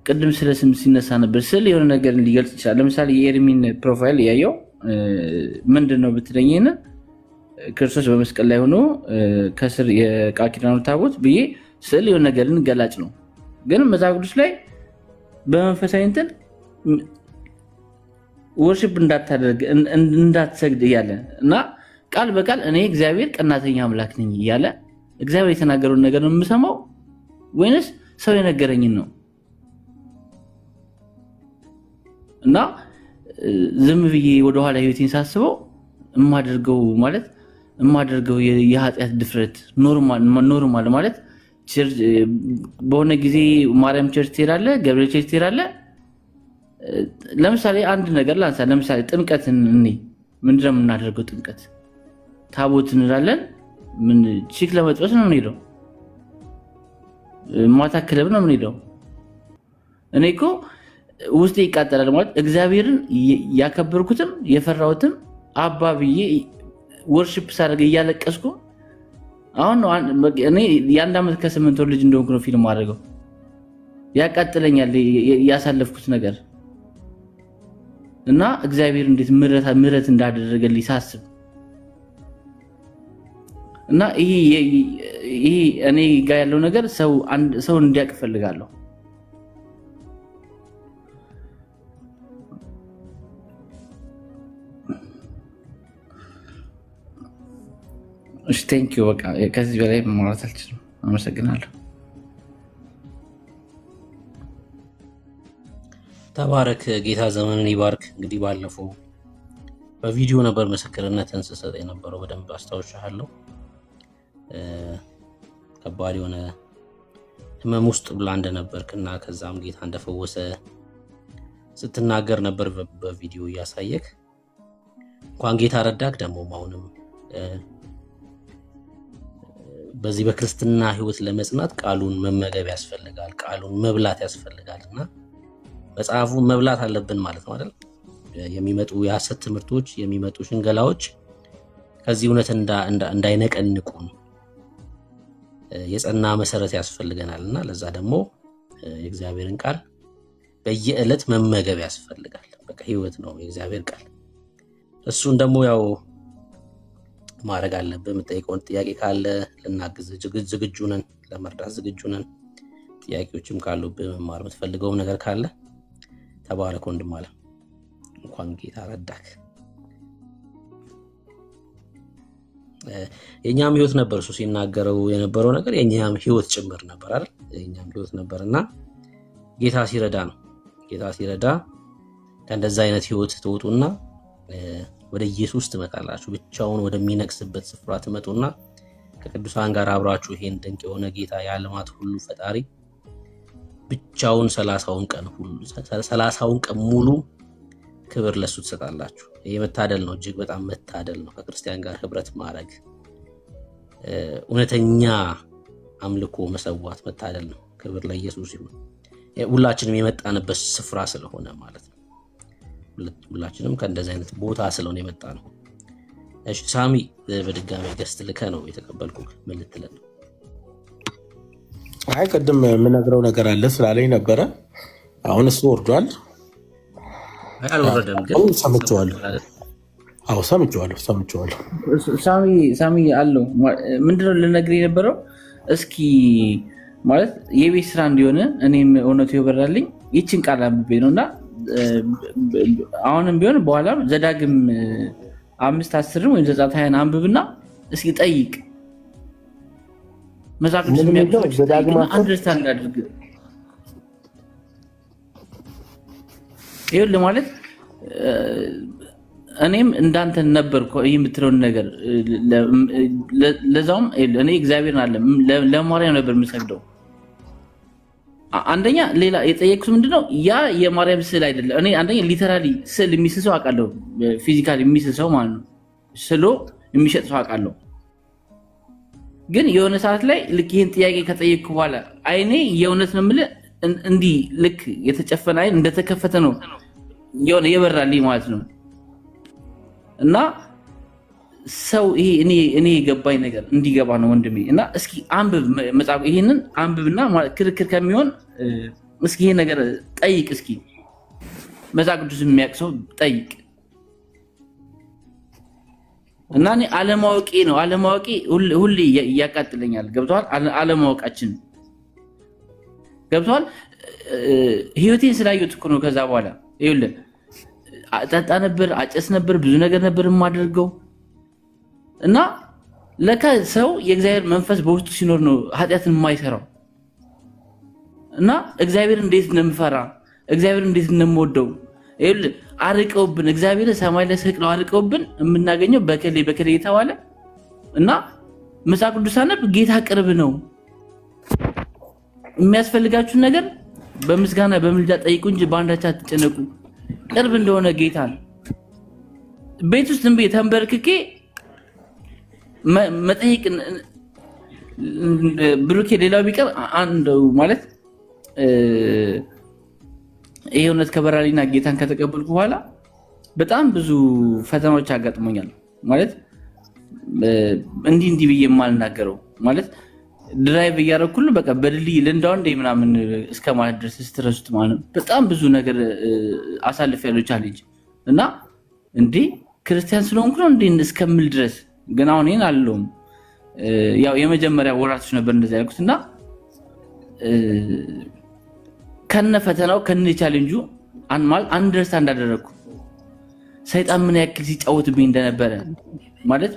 ቅድም ስለ ስም ሲነሳ ነበር ስለ የሆነ ነገር ሊገልጽ ይችላል። ለምሳሌ የኤርሚን ፕሮፋይል ያየው ምንድነው ብትለኝና ክርስቶስ በመስቀል ላይ ሆኖ ከስር የቃል ኪዳኑ ታቦት ብዬ ስለ የሆነ ነገርን ገላጭ ነው። ግን መጽሐፍ ቅዱስ ላይ በመንፈሳዊ እንትን ወርሺፕ እንዳታደርግ እንዳትሰግድ እያለ እና ቃል በቃል እኔ እግዚአብሔር ቀናተኛ አምላክ ነኝ እያለ እግዚአብሔር የተናገረውን ነገር ነው የምሰማው ወይንስ ሰው የነገረኝን ነው? እና ዝም ብዬ ወደኋላ ህይወቴን ሳስበው የማደርገው የኃጢአት ድፍረት ኖርማል ማለት በሆነ ጊዜ ማርያም ቸርች ትሄዳለህ፣ ገብርኤል ቸርች ትሄዳለህ። ለምሳሌ አንድ ነገር ላንሳ። ለምሳሌ ጥምቀትን ምንድነው የምናደርገው? ጥምቀት ታቦት እንላለን። ምን ቺክ ለመጥበስ ነው የምንሄደው? ማታ ክለብ ነው የምንሄደው? እኔ እኮ ውስጤ ይቃጠላል ማለት እግዚአብሔርን ያከበርኩትም የፈራሁትም አባ ብዬ ወርሺፕ ሳደርግ እያለቀስኩ አሁን ነው እኔ የ1 ዓመት ከ8 ወር ልጅ እንደሆንኩ ነው ፊልም አድርገው ያቃጥለኛል ያሳለፍኩት ነገር እና እግዚአብሔር እንዴት ምሕረት እንዳደረገልኝ ሳስብ እና ይሄ እኔ ጋር ያለው ነገር ሰው እንዲያውቅ ፈልጋለሁ። እሺ ቴንክ ዩ። በቃ ከዚህ በላይ ማውራት አልችልም። አመሰግናለሁ። ተባረክ። ጌታ ዘመንን ይባርክ። እንግዲህ ባለፈው በቪዲዮ ነበር ምስክርነትን ስሰጥ የነበረው፣ በደንብ አስታውሻለሁ። ከባድ የሆነ ህመም ውስጥ ብላ እንደነበርክና ከዛም ጌታ እንደፈወሰ ስትናገር ነበር በቪዲዮ እያሳየክ። እንኳን ጌታ ረዳክ። ደግሞ አሁንም በዚህ በክርስትና ህይወት ለመጽናት ቃሉን መመገብ ያስፈልጋል፣ ቃሉን መብላት ያስፈልጋልና መጽሐፉን መብላት አለብን ማለት ነው አይደል? የሚመጡ የሐሰት ትምህርቶች፣ የሚመጡ ሽንገላዎች ከዚህ እውነት እንዳይነቀንቁን የጸና መሰረት ያስፈልገናልና ለዛ ደግሞ የእግዚአብሔርን ቃል በየዕለት መመገብ ያስፈልጋል። በቃ ህይወት ነው የእግዚአብሔር ቃል። እሱን ደግሞ ያው ማድረግ አለብን። የምጠይቀውን ጥያቄ ካለ ልናግዝ ዝግጁ ነን፣ ለመርዳት ዝግጁ ነን። ጥያቄዎችም ካሉብህ መማር የምትፈልገው ነገር ካለ ተባረክ ወንድም አለ። እንኳን ጌታ ረዳክ። የኛም ህይወት ነበር እሱ ሲናገረው የነበረው ነገር የኛም ህይወት ጭምር ነበር አይደል? የኛም ህይወት ነበርና ጌታ ሲረዳ ነው። ጌታ ሲረዳ ከእንደዛ አይነት ህይወት ትወጡና ወደ ኢየሱስ ትመጣላችሁ። ብቻውን ወደሚነግስበት ስፍራ ትመጡና ከቅዱሳን ጋር አብራችሁ ይሄን ድንቅ የሆነ ጌታ የዓለማት ሁሉ ፈጣሪ ብቻውን 30ውን ቀን ሙሉ ክብር ለሱ ትሰጣላችሁ። ይሄ መታደል ነው፣ እጅግ በጣም መታደል ነው። ከክርስቲያን ጋር ህብረት ማድረግ፣ እውነተኛ አምልኮ መሰዋት መታደል ነው። ክብር ለኢየሱስ ይሁን። ሁላችንም የመጣንበት ስፍራ ስለሆነ ማለት ነው። ሁላችንም ከእንደዚህ አይነት ቦታ ስለሆነ የመጣ ነው። እሺ ሳሚ በድጋሚ ገስት ልከ ነው የተቀበልኩ። ምን ልትለን ነው? አይ ቅድም የምነግረው ነገር አለ ስላለኝ ነበረ። አሁን እሱ ወርዷል። አይ አልወረደም፣ ግን ሰምቼዋለሁ። አዎ ሰምቼዋለሁ። ሳሚ አለው ምንድነው ልነግርህ የነበረው? እስኪ ማለት የቤት ስራ እንዲሆነ እኔም እውነቱ ይበራልኝ ይችን ቃል አንብቤ ነውና አሁንም ቢሆን በኋላም ዘዳግም 5:10 ወይም 9:20 አንብብና እስኪ ጠይቅ። መጽሐፍ ቅዱስ የሚያውቁት ዘዳግም አንደርስታንድ አድርግ። ይኸውልህ ማለት እኔም እንዳንተ ነበርኩ የምትለውን ነገር ለዛውም እኔ እግዚአብሔርን አለ ለማርያም ነበር የምሰግደው። አንደኛ ሌላ የጠየቅኩት ምንድነው ያ የማርያም ስዕል አይደለም። እኔ አንደኛ ሊተራሊ ስዕል የሚስሰው አውቃለሁ፣ ፊዚካሊ የሚስሰው ማለት ነው፣ ስሎ የሚሸጥ ሰው አውቃለሁ። ግን የሆነ ሰዓት ላይ ልክ ይሄን ጥያቄ ከጠየቅኩ በኋላ አይኔ የእውነት ነው የምልህ እንዲህ ልክ የተጨፈነ አይን እንደተከፈተ ነው የሆነ የበራልኝ ማለት ነው። እና ሰው ይሄ እኔ የገባኝ ነገር እንዲገባ ነው ወንድሜ። እና እስኪ አንብብ መጽሐፍ፣ ይሄንን አንብብና ክርክር ከሚሆን እስኪ ይሄ ነገር ጠይቅ። እስኪ መጽሐፍ ቅዱስ የሚያውቅ ሰው ጠይቅ። እና እኔ አለማወቄ ሁሌ ያቃጥለኛል። ገብቷል? አለማወቃችን ገብቷል? ህይወቴን ስላየሁት እኮ ነው። ከዛ በኋላ ይኸውልህ ጠጣ ነበር፣ አጨስ ነበር፣ ብዙ ነገር ነበር የማደርገው። እና ለካ ሰው የእግዚአብሔር መንፈስ በውስጡ ሲኖር ነው ኃጢአትን የማይሰራው። እና እግዚአብሔር እንዴት እንደምፈራ እግዚአብሔር እንዴት እንደምወደው ይኸውልህ አርቀውብን፣ እግዚአብሔር ሰማይ ላይ ሰቅለው አርቀውብን የምናገኘው በከሌ የተባለ እና መጽሐፍ ቅዱስ አነብ ጌታ ቅርብ ነው። የሚያስፈልጋችሁን ነገር በምስጋና በምልጃ ጠይቁ እንጂ በአንዳች አትጨነቁ። ቅርብ እንደሆነ ጌታ ነው። ቤት ውስጥ ዝም ብዬ ተንበርክኬ መጠየቅ ብሩኬ፣ ሌላው ቢቀር አንድ ማለት ይሄ እውነት ከበራሊና ጌታን ከተቀበልኩ በኋላ በጣም ብዙ ፈተናዎች አጋጥሞኛል። ማለት እንዲህ ብዬ የማልናገረው ማለት ድራይቭ እያደረኩኝ በቃ በድልድይ ልንዳው እንደ ምናምን እስከ ማለት ድረስ ስትረሱት ማለት በጣም ብዙ ነገር አሳልፌያለሁ ቻሌንጅ። እና እንዴ ክርስቲያን ስለሆንኩ ነው እንዴ እስከምል ድረስ ግን አሁን ይሄን አለውም። ያው የመጀመሪያ ወራቶች ነበር እንደዛ ያልኩት። እና ከነ ፈተናው ከነ ቻሌንጁ አንደርስታንድ አደረኩ ሰይጣን ምን ያክል ሲጫወትብኝ እንደነበረ። ማለት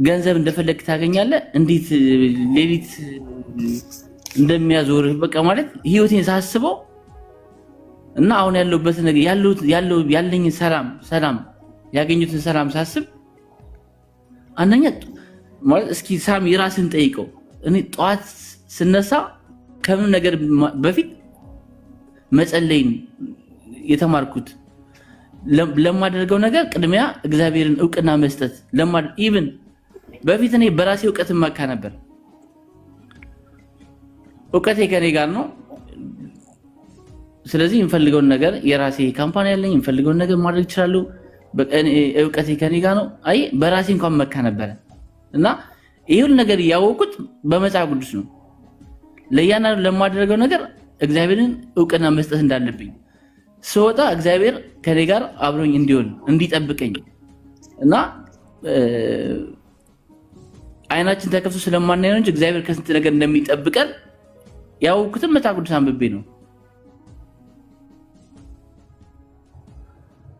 ገንዘብ እንደፈለግ ታገኛለህ። እንዴት ሌሊት እንደሚያዞርህ በቃ ማለት ህይወቴን ሳስበው እና አሁን ያለውበት ነገር ያለኝ ሰላም ያገኙትን ሰላም ሳስብ አንደኛ ማለት እስኪ ሳሚ ራስን ጠይቀው። እኔ ጠዋት ስነሳ ከምን ነገር በፊት መጸለይን የተማርኩት ለማደርገው ነገር ቅድሚያ እግዚአብሔርን እውቅና መስጠት ኢቭን በፊት እኔ በራሴ እውቀት መካ ነበር። እውቀቴ ከኔ ጋር ነው። ስለዚህ የምፈልገውን ነገር የራሴ ካምፓኒ ያለኝ የምፈልገውን ነገር ማድረግ እችላለሁ። እውቀቴ ከኔ ጋር ነው። አይ በራሴ እንኳን መካ ነበር እና ይሁን ነገር ያወቁት በመጽሐፍ ቅዱስ ነው። ለያናን ለማደርገው ነገር እግዚአብሔርን እውቅና መስጠት እንዳለብኝ ስወጣ እግዚአብሔር ከኔ ጋር አብሮኝ እንዲሆን እንዲጠብቀኝ እና አይናችን ተከፍቶ ስለማናየው እንጂ እግዚአብሔር ከስንት ነገር እንደሚጠብቀን ያወቁትም መጽሐፍ ቅዱስ አንብቤ ነው።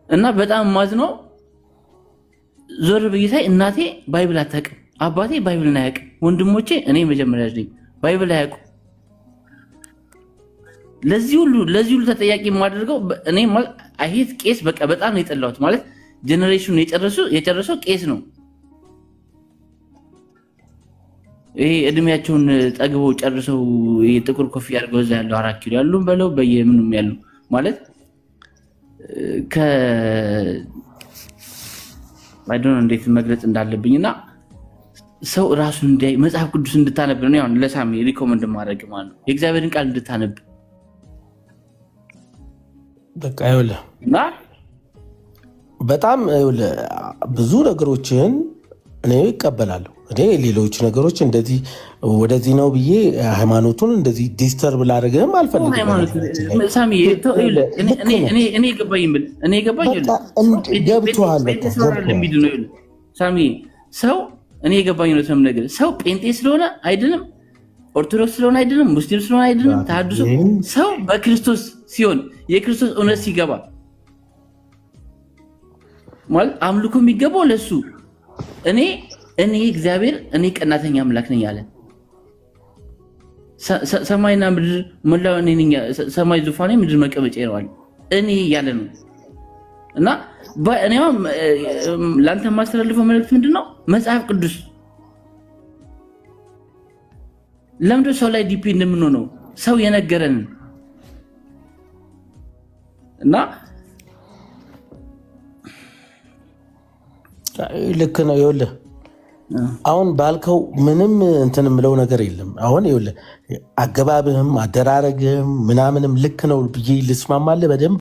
እና በጣም ማዝነው ዞር ብዬ ሳይ እናቴ ባይብል አታውቅም፣ አባቴ ባይብልን አያውቅም፣ ወንድሞቼ እኔ መጀመሪያ ልጅ ባይብል አያውቁም። ለዚህ ሁሉ ተጠያቂ የማደርገው እኔ አይሄት ቄስ በቃ በጣም ነው የጠላሁት። ማለት ጄኔሬሽን የጨረሰው ቄስ ነው። ይሄ እድሜያቸውን ጠግበው ጨርሰው ጥቁር ኮፍያ አድርገው እዛ ያለው 4 ኪሎ ያሉ በለው በየምንም ያሉ ማለት አይዶን እንዴት መግለጽ እንዳለብኝና ሰው ራሱን እንዲያይ መጽሐፍ ቅዱስ እንድታነብ ነው ያው ለሳሚ ሪኮመንድ ማድረግ ማለት ነው። የእግዚአብሔርን ቃል እንድታነብ በቃ ይኸውልህ እና በጣም ይኸውልህ ብዙ ነገሮችን እኔ ይቀበላለሁ። እኔ ሌሎች ነገሮች እንደዚህ ወደዚህ ነው ብዬ ሃይማኖቱን እንደዚህ ዲስተርብ ላደርግም አልፈልግም። ሳሚ እኔ ገባኝ ገብቶሃል ሳሚ ሰው እኔ ገባኝ ነው ተም ነገር ሰው ጴንጤ ስለሆነ አይደለም፣ ኦርቶዶክስ ስለሆነ አይደለም፣ ሙስሊም ስለሆነ አይደለም፣ ተሐድሶ ሰው በክርስቶስ ሲሆን የክርስቶስ እውነት ሲገባ ማለት አምልኮ የሚገባው ለሱ እኔ እግዚአብሔር እኔ ቀናተኛ አምላክ ነኝ አለ። ሰማይና ምድር ሞላው እኔ ነኝ፣ ሰማይ ዙፋኔ ምድር መቀመጫ ይለዋል እኔ ያለ ነው። እና እኔው ላንተ ማስተላለፈው መልእክት ምንድነው? መጽሐፍ ቅዱስ ለምንድነው ሰው ላይ ዲፔንድ የምንሆነው? ሰው የነገረን እና ልክ ነው። ይኸውልህ አሁን ባልከው ምንም እንትን የምለው ነገር የለም። አሁን ይኸውልህ አገባብህም አደራረግህም ምናምንም ልክ ነው ብዬ ልስማማለህ በደንብ